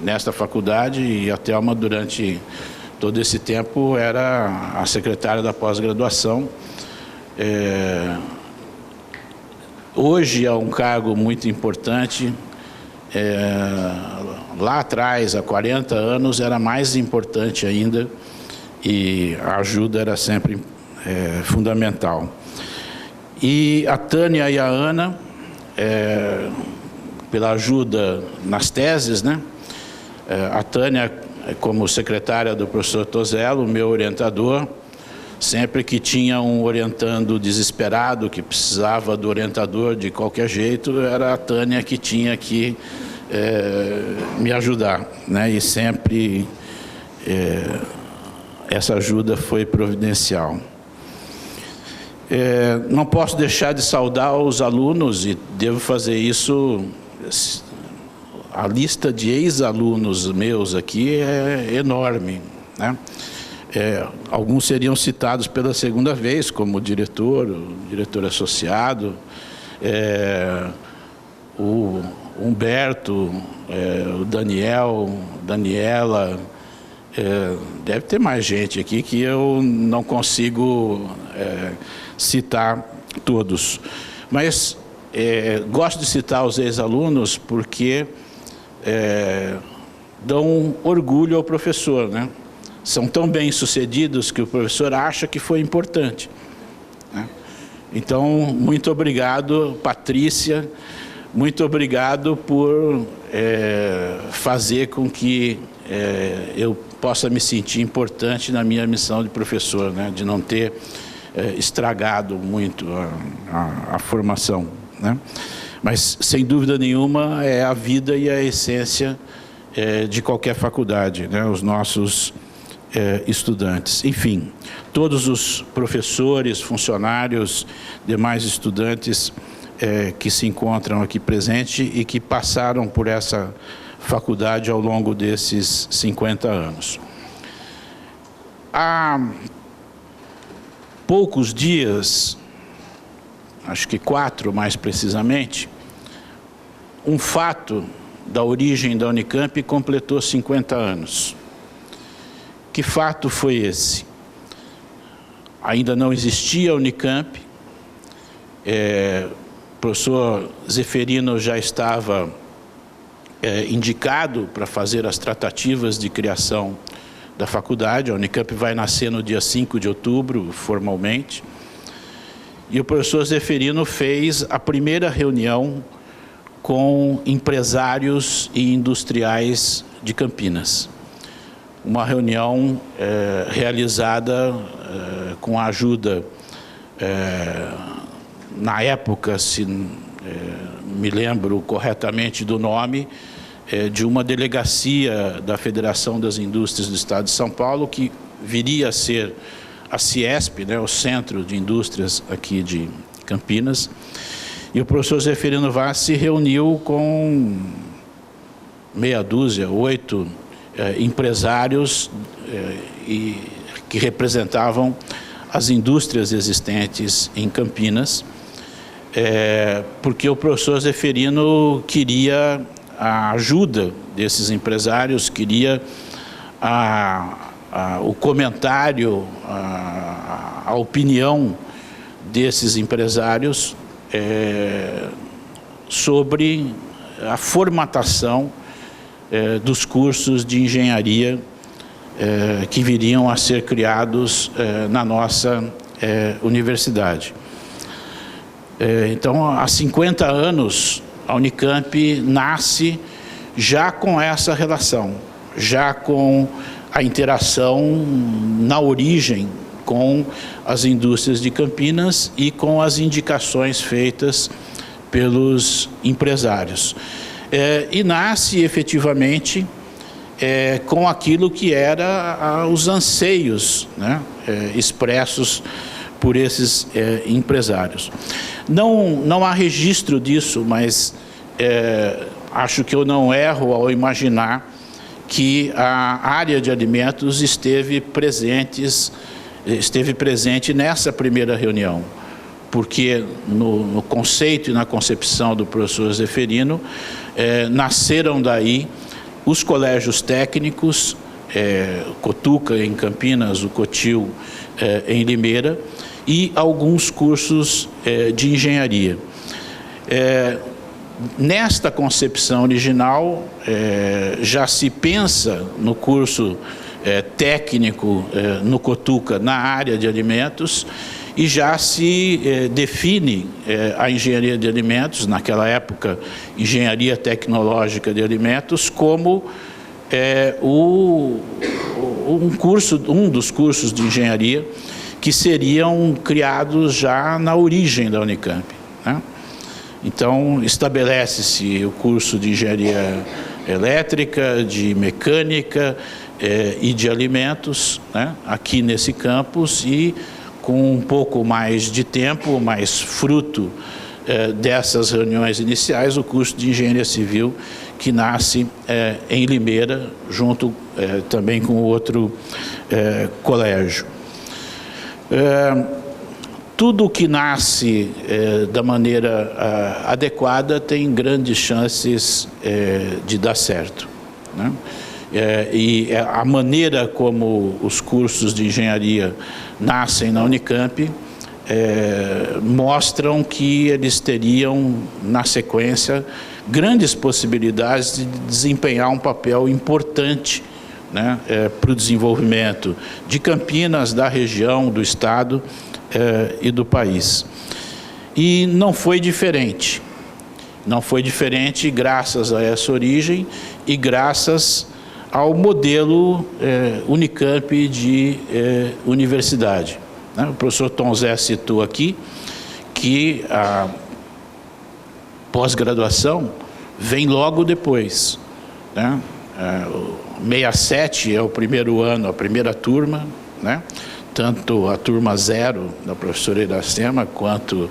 nesta faculdade, e a Thelma, durante todo esse tempo, era a secretária da pós-graduação. Hoje é um cargo muito importante. Lá atrás, há 40 anos, era mais importante ainda, e a ajuda era sempre fundamental. E a Tânia e a Ana, pela ajuda nas teses, né? A Tânia, como secretária do professor Tozello, meu orientador, sempre que tinha um orientando desesperado, que precisava do orientador de qualquer jeito, era a Tânia que tinha que me ajudar, né? E sempre essa ajuda foi providencial. Não posso deixar de saudar os alunos, e devo fazer isso. A lista de ex-alunos meus aqui é enorme, né? Alguns seriam citados pela segunda vez, como o diretor associado, o Humberto, o Daniela, deve ter mais gente aqui que eu não consigo citar todos. Mas gosto de citar os ex-alunos porque dão orgulho ao professor, né? São tão bem-sucedidos que o professor acha que foi importante, né? Então, muito obrigado, Patrícia, muito obrigado por fazer com que eu possa me sentir importante na minha missão de professor, né? De não ter estragado muito a formação, né? Mas, sem dúvida nenhuma, é a vida e a essência de qualquer faculdade, né? Os nossos estudantes. Enfim, todos os professores, funcionários, demais estudantes que se encontram aqui presentes e que passaram por essa faculdade ao longo desses 50 anos. Há poucos dias, acho que 4 mais precisamente, um fato da origem da Unicamp completou 50 anos. Que fato foi esse? Ainda não existia a Unicamp, o professor Zeferino já estava indicado para fazer as tratativas de criação da faculdade. A Unicamp vai nascer no dia 5 de outubro, formalmente. E o professor Zeferino fez a primeira reunião com empresários e industriais de Campinas. Uma reunião realizada com a ajuda, na época, se me lembro corretamente do nome, de uma delegacia da Federação das Indústrias do Estado de São Paulo, que viria a ser a Ciesp, né, o Centro de Indústrias aqui de Campinas. E o professor Zeferino Vaz se reuniu com meia dúzia, 8 empresários que representavam as indústrias existentes em Campinas, porque o professor Zeferino queria a ajuda desses empresários, queria o comentário, a opinião desses empresários sobre a formatação dos cursos de engenharia que viriam a ser criados na nossa universidade. Então, há 50 anos, a Unicamp nasce já com essa relação, já com a interação na origem com as indústrias de Campinas e com as indicações feitas pelos empresários. E nasce efetivamente com aquilo que era os anseios, né, expressos por esses empresários. Não há registro disso, mas acho que eu não erro ao imaginar que a área de alimentos esteve presente nessa primeira reunião, porque no conceito e na concepção do professor Zeferino, nasceram daí os colégios técnicos, Cotuca em Campinas, o Cotil em Limeira, e alguns cursos de engenharia. Nesta concepção original, já se pensa no curso técnico no Cotuca na área de alimentos, e já se define a engenharia de alimentos, naquela época, engenharia tecnológica de alimentos, como um dos cursos de engenharia que seriam criados já na origem da Unicamp, né? Então, estabelece-se o curso de engenharia elétrica, de mecânica e de alimentos, né, aqui nesse campus, e com um pouco mais de tempo, mais fruto dessas reuniões iniciais, o curso de engenharia civil, que nasce em Limeira, junto também com outro colégio. Tudo que nasce da maneira adequada tem grandes chances de dar certo, né? E a maneira como os cursos de engenharia nascem na Unicamp mostram que eles teriam, na sequência, grandes possibilidades de desempenhar um papel importante, né, para o desenvolvimento de Campinas, da região, do Estado e do país. E não foi diferente. Não foi diferente graças a essa origem e graças ao modelo Unicamp de universidade, né? O professor Tom Zé citou aqui que a pós-graduação vem logo depois, né? 67 é o primeiro ano, a primeira turma, né? Tanto a turma 0 da professora Iracema quanto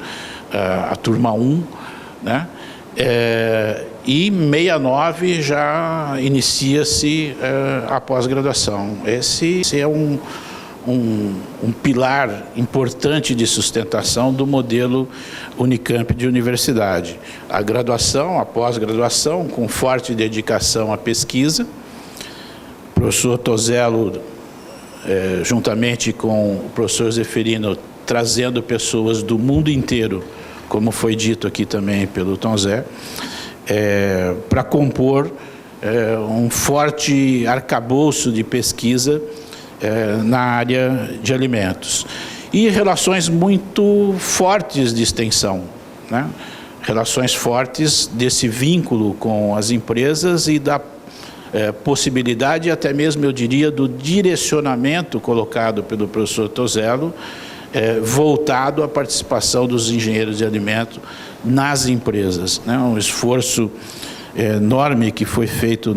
a turma 1, né? E 69 já inicia-se a pós-graduação. Esse é um pilar importante de sustentação do modelo Unicamp de universidade. A graduação, a pós-graduação, com forte dedicação à pesquisa. O professor Tozello, juntamente com o professor Zeferino, trazendo pessoas do mundo inteiro, como foi dito aqui também pelo Tom Zé, para compor um forte arcabouço de pesquisa na área de alimentos. E relações muito fortes de extensão, né? Relações fortes desse vínculo com as empresas e da possibilidade, até mesmo, eu diria, do direcionamento colocado pelo professor Tozello, voltado à participação dos engenheiros de alimento nas empresas, né? Um esforço enorme que foi feito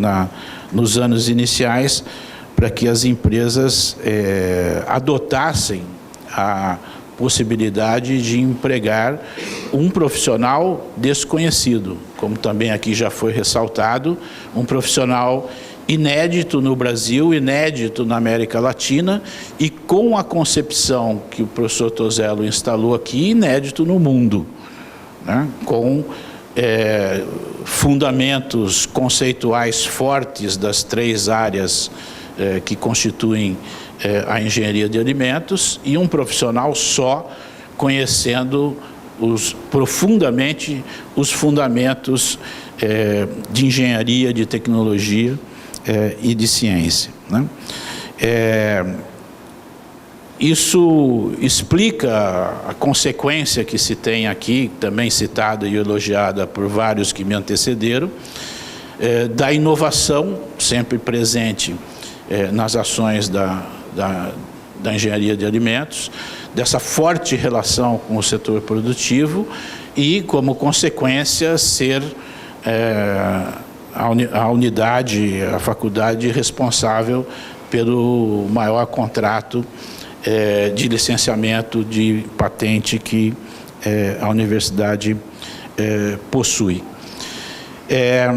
nos anos iniciais para que as empresas adotassem a possibilidade de empregar um profissional desconhecido, como também aqui já foi ressaltado, um profissional inédito no Brasil, inédito na América Latina e com a concepção que o professor Tozello instalou aqui, inédito no mundo, né? Com fundamentos conceituais fortes das 3 áreas que constituem a engenharia de alimentos e um profissional só conhecendo profundamente os fundamentos de engenharia, de tecnologia e de ciência, né? Isso explica a consequência que se tem aqui, também citada e elogiada por vários que me antecederam, da inovação sempre presente nas ações da engenharia de alimentos, dessa forte relação com o setor produtivo e, como consequência, ser a unidade, a faculdade responsável pelo maior contrato de licenciamento de patente que a universidade possui. É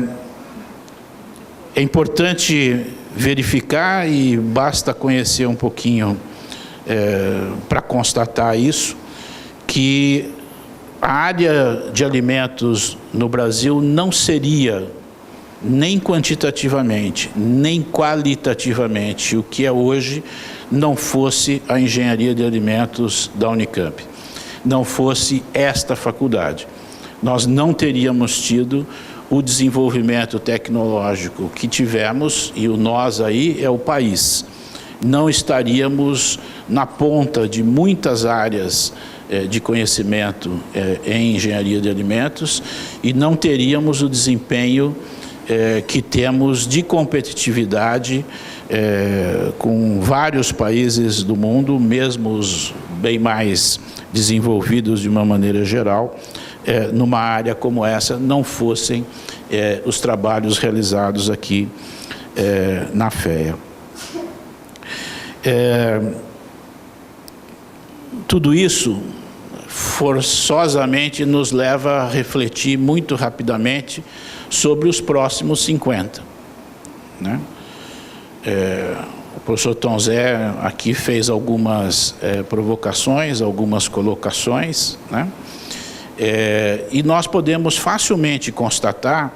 importante verificar, e basta conhecer um pouquinho para constatar isso, que a área de alimentos no Brasil não seria, nem quantitativamente, nem qualitativamente, o que é hoje, não fosse a engenharia de alimentos da Unicamp, não fosse esta faculdade. Nós não teríamos tido o desenvolvimento tecnológico que tivemos, e o nós aí é o país. Não estaríamos na ponta de muitas áreas de conhecimento em engenharia de alimentos e não teríamos o desempenho que temos de competitividade com vários países do mundo, mesmo os bem mais desenvolvidos de uma maneira geral, numa área como essa, não fossem os trabalhos realizados aqui na FEA. Tudo isso forçosamente nos leva a refletir muito rapidamente sobre os próximos 50. Né? O professor Tom Zé aqui fez algumas provocações, algumas colocações, né? E nós podemos facilmente constatar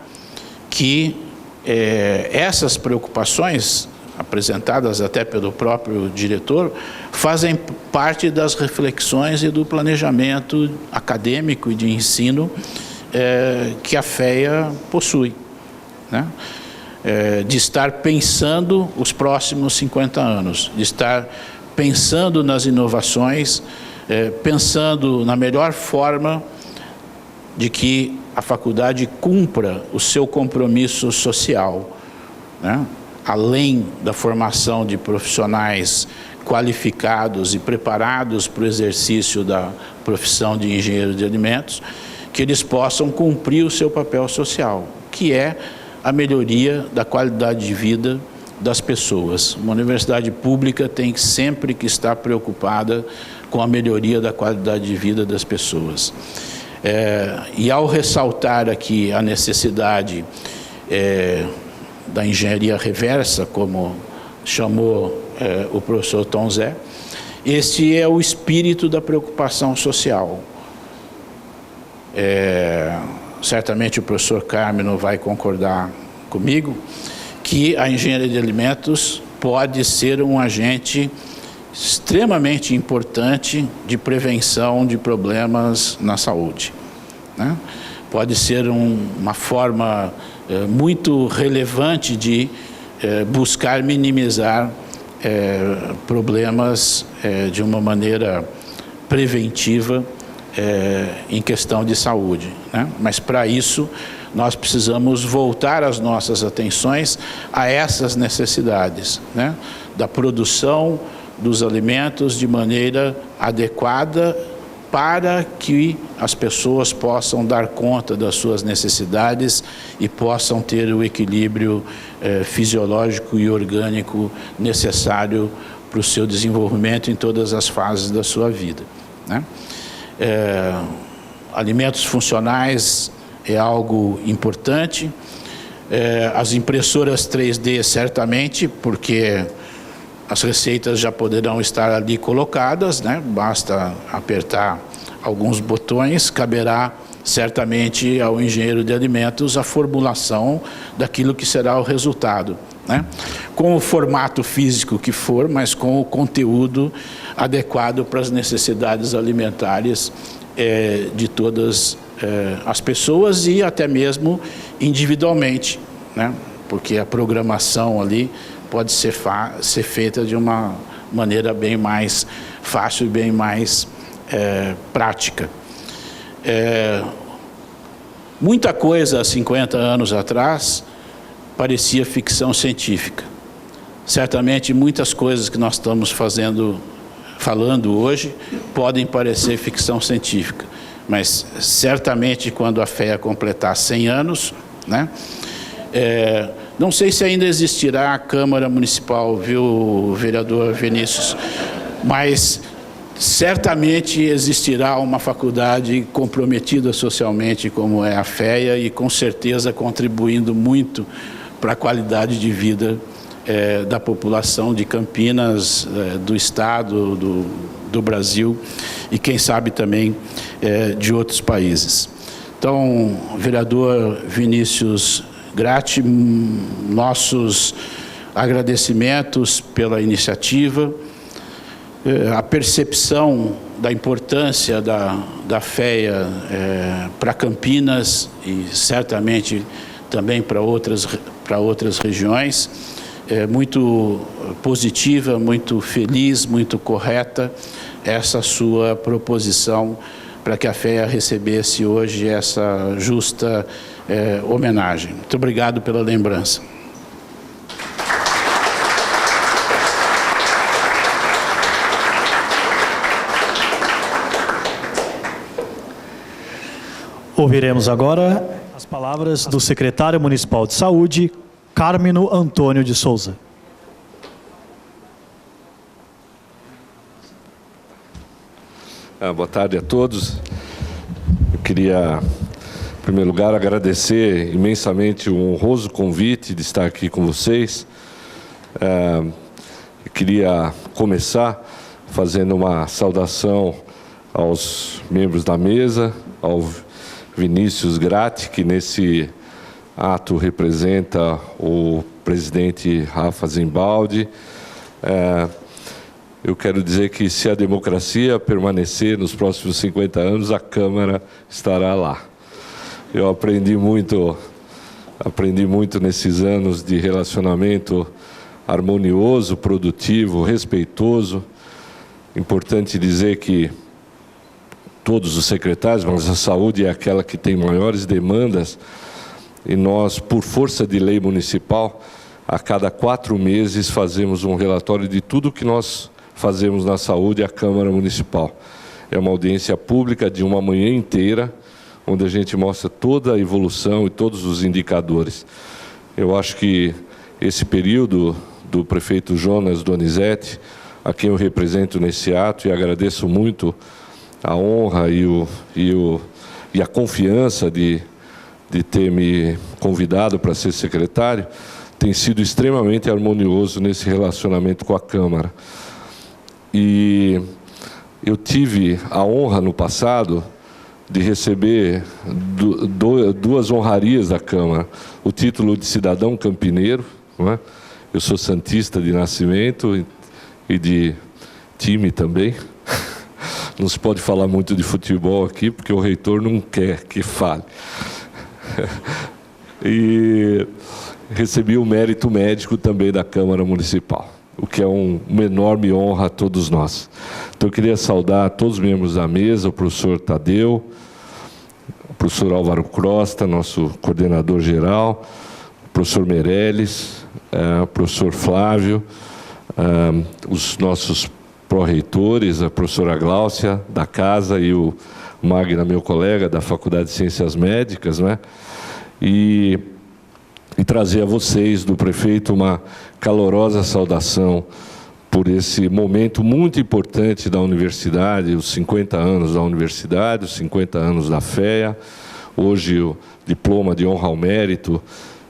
que essas preocupações, apresentadas até pelo próprio diretor, fazem parte das reflexões e do planejamento acadêmico e de ensino que a FEA possui, né? De estar pensando os próximos 50 anos, de estar pensando nas inovações, pensando na melhor forma de que a faculdade cumpra o seu compromisso social, né? Além da formação de profissionais qualificados e preparados para o exercício da profissão de engenheiro de alimentos, que eles possam cumprir o seu papel social, que é a melhoria da qualidade de vida das pessoas. Uma universidade pública tem sempre que estar preocupada com a melhoria da qualidade de vida das pessoas. E ao ressaltar aqui a necessidade da engenharia reversa, como chamou o professor Tom Zé, este é o espírito da preocupação social. Certamente o professor Carmino vai concordar comigo que a engenharia de alimentos pode ser um agente extremamente importante de prevenção de problemas na saúde, né? Pode ser uma forma muito relevante de buscar minimizar problemas de uma maneira preventiva em questão de saúde, né? Mas para isso nós precisamos voltar as nossas atenções a essas necessidades, né? Da produção dos alimentos de maneira adequada para que as pessoas possam dar conta das suas necessidades e possam ter o equilíbrio fisiológico e orgânico necessário para o seu desenvolvimento em todas as fases da sua vida, né? Alimentos funcionais é algo importante. As impressoras 3D certamente, porque as receitas já poderão estar ali colocadas, né? Basta apertar alguns botões, caberá certamente ao engenheiro de alimentos a formulação daquilo que será o resultado, né? Com o formato físico que for, mas com o conteúdo adequado para as necessidades alimentares de todas as pessoas e até mesmo individualmente, né? Porque a programação ali pode ser feita de uma maneira bem mais fácil e bem mais prática. Muita coisa há 50 anos atrás parecia ficção científica. Certamente muitas coisas que nós estamos fazendo falando hoje podem parecer ficção científica, mas certamente quando a FEA completar 100 anos, né, não sei se ainda existirá a Câmara Municipal, viu, vereador Vinícius, mas certamente existirá uma faculdade comprometida socialmente como é a FEA e com certeza contribuindo muito para a qualidade de vida da população de Campinas, do Estado, do Brasil e quem sabe também de outros países. Então, vereador Vinícius Gratti, nossos agradecimentos pela iniciativa, a percepção da importância da FEA para Campinas e certamente também para outras regiões, muito positiva, muito feliz, muito correta essa sua proposição para que a FEA recebesse hoje essa justa homenagem. Muito obrigado pela lembrança. Ouviremos agora as palavras do secretário municipal de saúde, Cármino Antônio de Souza. Boa tarde a todos. Eu queria, em primeiro lugar, agradecer imensamente o honroso convite de estar aqui com vocês. Eu queria começar fazendo uma saudação aos membros da mesa, ao Vinícius Gratti, que nesse ato representa o presidente Rafa Zimbaldi. Eu quero dizer que se a democracia permanecer nos próximos 50 anos, a Câmara estará lá. Eu aprendi muito nesses anos de relacionamento harmonioso, produtivo, respeitoso. Importante dizer que todos os secretários, mas a saúde é aquela que tem maiores demandas, e nós, por força de lei municipal, a cada 4 meses fazemos um relatório de tudo que nós fazemos na saúde à Câmara Municipal. É uma audiência pública de uma manhã inteira, onde a gente mostra toda a evolução e todos os indicadores. Eu acho que esse período do prefeito Jonas Donizete, a quem eu represento nesse ato, e agradeço muito a honra e a confiança de ter me convidado para ser secretário, tem sido extremamente harmonioso nesse relacionamento com a Câmara. E eu tive a honra no passado de receber duas honrarias da Câmara. O título de cidadão campineiro, não é? Eu sou santista de nascimento e de time também. Não se pode falar muito de futebol aqui, porque o reitor não quer que fale. E recebi o mérito médico também da Câmara Municipal, o que é uma enorme honra a todos nós. Então eu queria saudar todos os membros da mesa, o professor Tadeu, o professor Álvaro Crosta, nosso coordenador geral, o professor Meirelles, o professor Flávio, os nossos pró-reitores, a professora Gláucia, da casa, e o Magna, meu colega, da Faculdade de Ciências Médicas, né? E trazer a vocês, do prefeito, uma calorosa saudação por esse momento muito importante da universidade, os 50 anos da universidade, os 50 anos da FEA, hoje o diploma de honra ao mérito,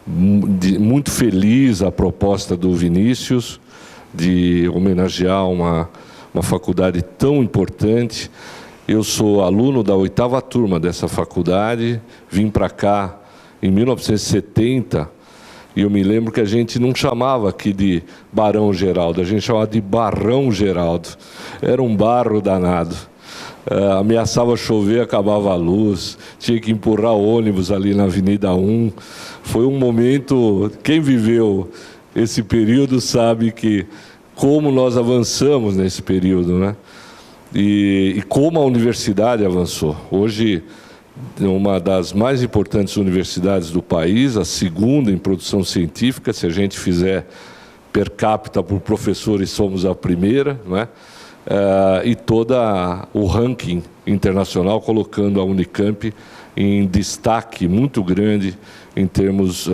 muito feliz a proposta do Vinícius, de homenagear uma faculdade tão importante. Eu sou aluno da 8ª turma dessa faculdade, vim para cá em 1970, e eu me lembro que a gente não chamava aqui de Barão Geraldo, a gente chamava de Barrão Geraldo. Era um barro danado. Ameaçava chover, acabava a luz, tinha que empurrar ônibus ali na Avenida 1. Foi um momento, quem viveu esse período sabe que como nós avançamos nesse período, né? E como a universidade avançou. Hoje, uma das mais importantes universidades do país, a segunda em produção científica, se a gente fizer per capita por professores, somos a primeira, né? e todo o ranking internacional, colocando a Unicamp em destaque muito grande em termos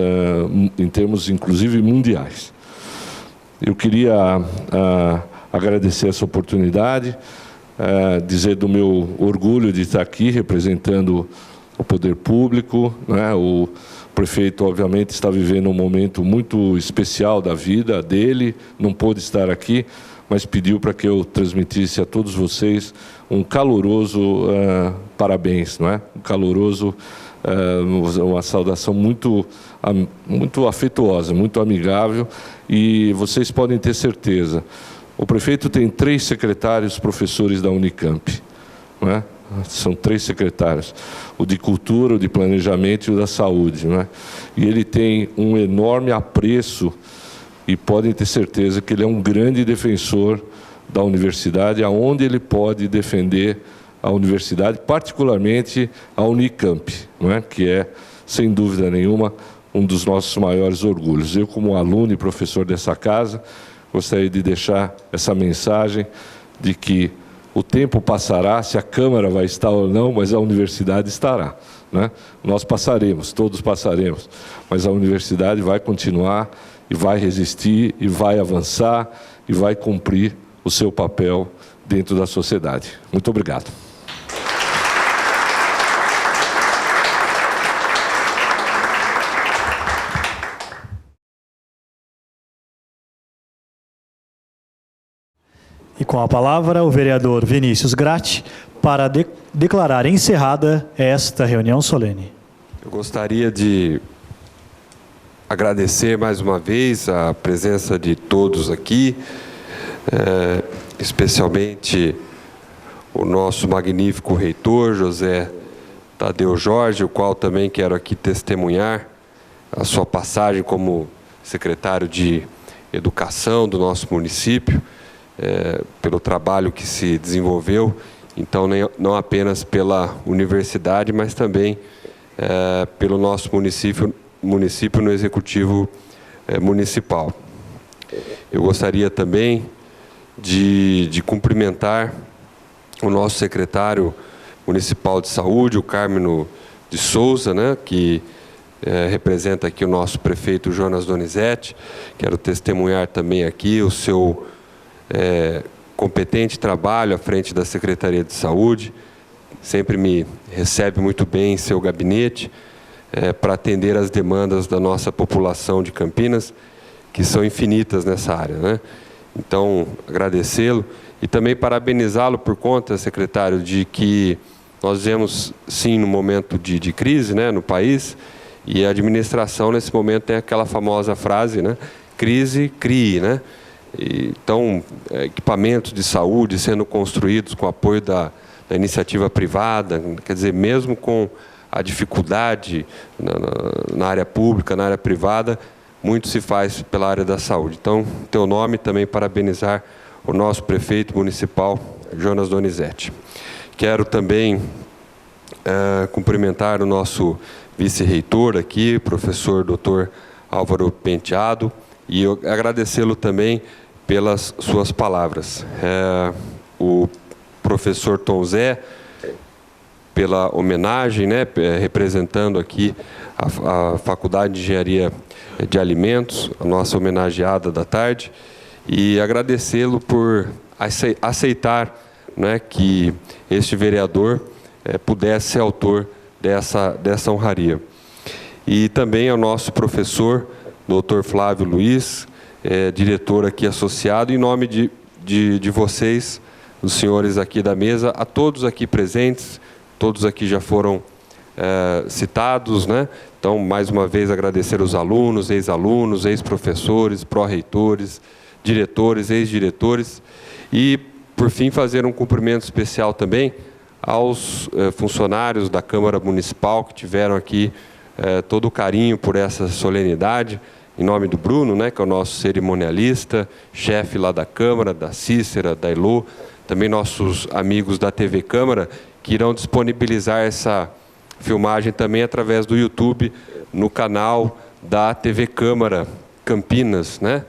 inclusive mundiais. Eu queria agradecer essa oportunidade, dizer do meu orgulho de estar aqui representando o poder público, né? O prefeito, obviamente, está vivendo um momento muito especial da vida dele, não pôde estar aqui, mas pediu para que eu transmitisse a todos vocês um caloroso parabéns, não é? Um caloroso, uma saudação muito afetuosa, muito amigável, e vocês podem ter certeza, o prefeito tem 3 secretários professores da Unicamp, não é? São 3 secretários, o de Cultura, o de Planejamento e o da Saúde, não é? E ele tem um enorme apreço, e podem ter certeza que ele é um grande defensor da universidade, aonde ele pode defender a universidade, particularmente a Unicamp, não é? Que é, sem dúvida nenhuma, um dos nossos maiores orgulhos. Eu, como aluno e professor dessa casa, gostaria de deixar essa mensagem de que o tempo passará, se a Câmara vai estar ou não, mas a universidade estará, né? Nós passaremos, todos passaremos, mas a universidade vai continuar e vai resistir e vai avançar e vai cumprir o seu papel dentro da sociedade. Muito obrigado. E com a palavra, o vereador Vinícius Gratti, para declarar encerrada esta reunião solene. Eu gostaria de agradecer mais uma vez a presença de todos aqui, especialmente o nosso magnífico reitor, José Tadeu Jorge, o qual também quero aqui testemunhar a sua passagem como secretário de Educação do nosso município, pelo trabalho que se desenvolveu, então não apenas pela universidade, mas também pelo nosso município no Executivo Municipal. Eu gostaria também de cumprimentar o nosso secretário municipal de saúde, o Cármino de Souza, né, que representa aqui o nosso prefeito Jonas Donizete. Quero testemunhar também aqui o seu competente trabalho à frente da Secretaria de Saúde, sempre me recebe muito bem em seu gabinete, para atender às demandas da nossa população de Campinas, que são infinitas nessa área, né? Então, agradecê-lo e também parabenizá-lo por conta, secretário, de que nós vivemos, sim, num momento de crise, né, no país, e a administração, nesse momento, tem aquela famosa frase, né, crise, crie, né? Então, equipamentos de saúde sendo construídos com apoio da iniciativa privada, quer dizer, mesmo com a dificuldade na área pública, na área privada, muito se faz pela área da saúde. Então, em teu nome, também parabenizar o nosso prefeito municipal, Jonas Donizete. Quero também cumprimentar o nosso vice-reitor aqui, professor Dr. Álvaro Penteado, e agradecê-lo também pelas suas palavras. O professor Tom Zé, pela homenagem, né, representando aqui a Faculdade de Engenharia de Alimentos, a nossa homenageada da tarde, e agradecê-lo por aceitar, né, que este vereador pudesse ser autor dessa honraria. E também ao nosso professor, Dr. Flávio Luiz, diretor aqui associado, em nome de vocês, os senhores aqui da mesa, a todos aqui presentes, todos aqui já foram citados, né? Então, mais uma vez, agradecer os alunos, ex-alunos, ex-professores, pró-reitores, diretores, ex-diretores, e, por fim, fazer um cumprimento especial também aos funcionários da Câmara Municipal que tiveram aqui todo o carinho por essa solenidade, em nome do Bruno, né, que é o nosso cerimonialista, chefe lá da Câmara, da Cícera, da Elô, também nossos amigos da TV Câmara, que irão disponibilizar essa filmagem também através do YouTube, no canal da TV Câmara Campinas, né?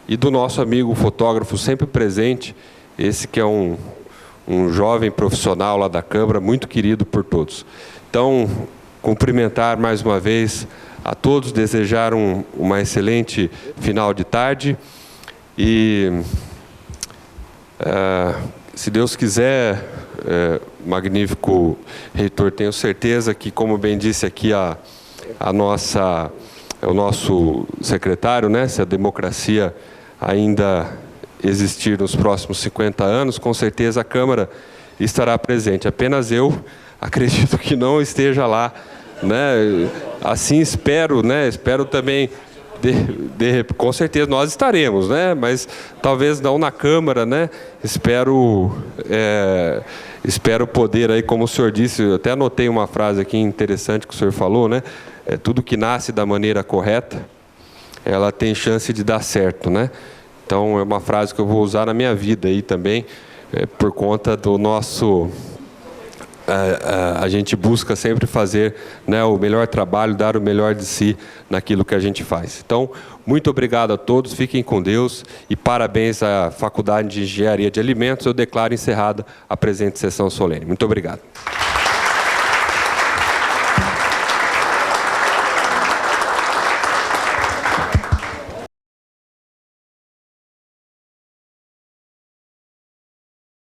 E do nosso amigo fotógrafo sempre presente esse que é um jovem profissional lá da Câmara, muito querido por todos. Então, cumprimentar mais uma vez a todos, desejar uma excelente final de tarde e, se Deus quiser, magnífico reitor, tenho certeza que, como bem disse aqui o nosso secretário, né, se a democracia ainda existir nos próximos 50 anos, com certeza a Câmara estará presente. Apenas eu acredito que não esteja lá, né? Assim espero, né? Espero também, com certeza nós estaremos, né? Mas talvez não na Câmara, né? Espero poder aí, como o senhor disse, eu até anotei uma frase aqui interessante que o senhor falou, né? Tudo que nasce da maneira correta, ela tem chance de dar certo, né? Então, é uma frase que eu vou usar na minha vida aí também, por conta do nosso... a gente busca sempre fazer, né, o melhor trabalho, dar o melhor de si naquilo que a gente faz. Então, muito obrigado a todos, fiquem com Deus e parabéns à Faculdade de Engenharia de Alimentos. Eu declaro encerrada a presente sessão solene. Muito obrigado.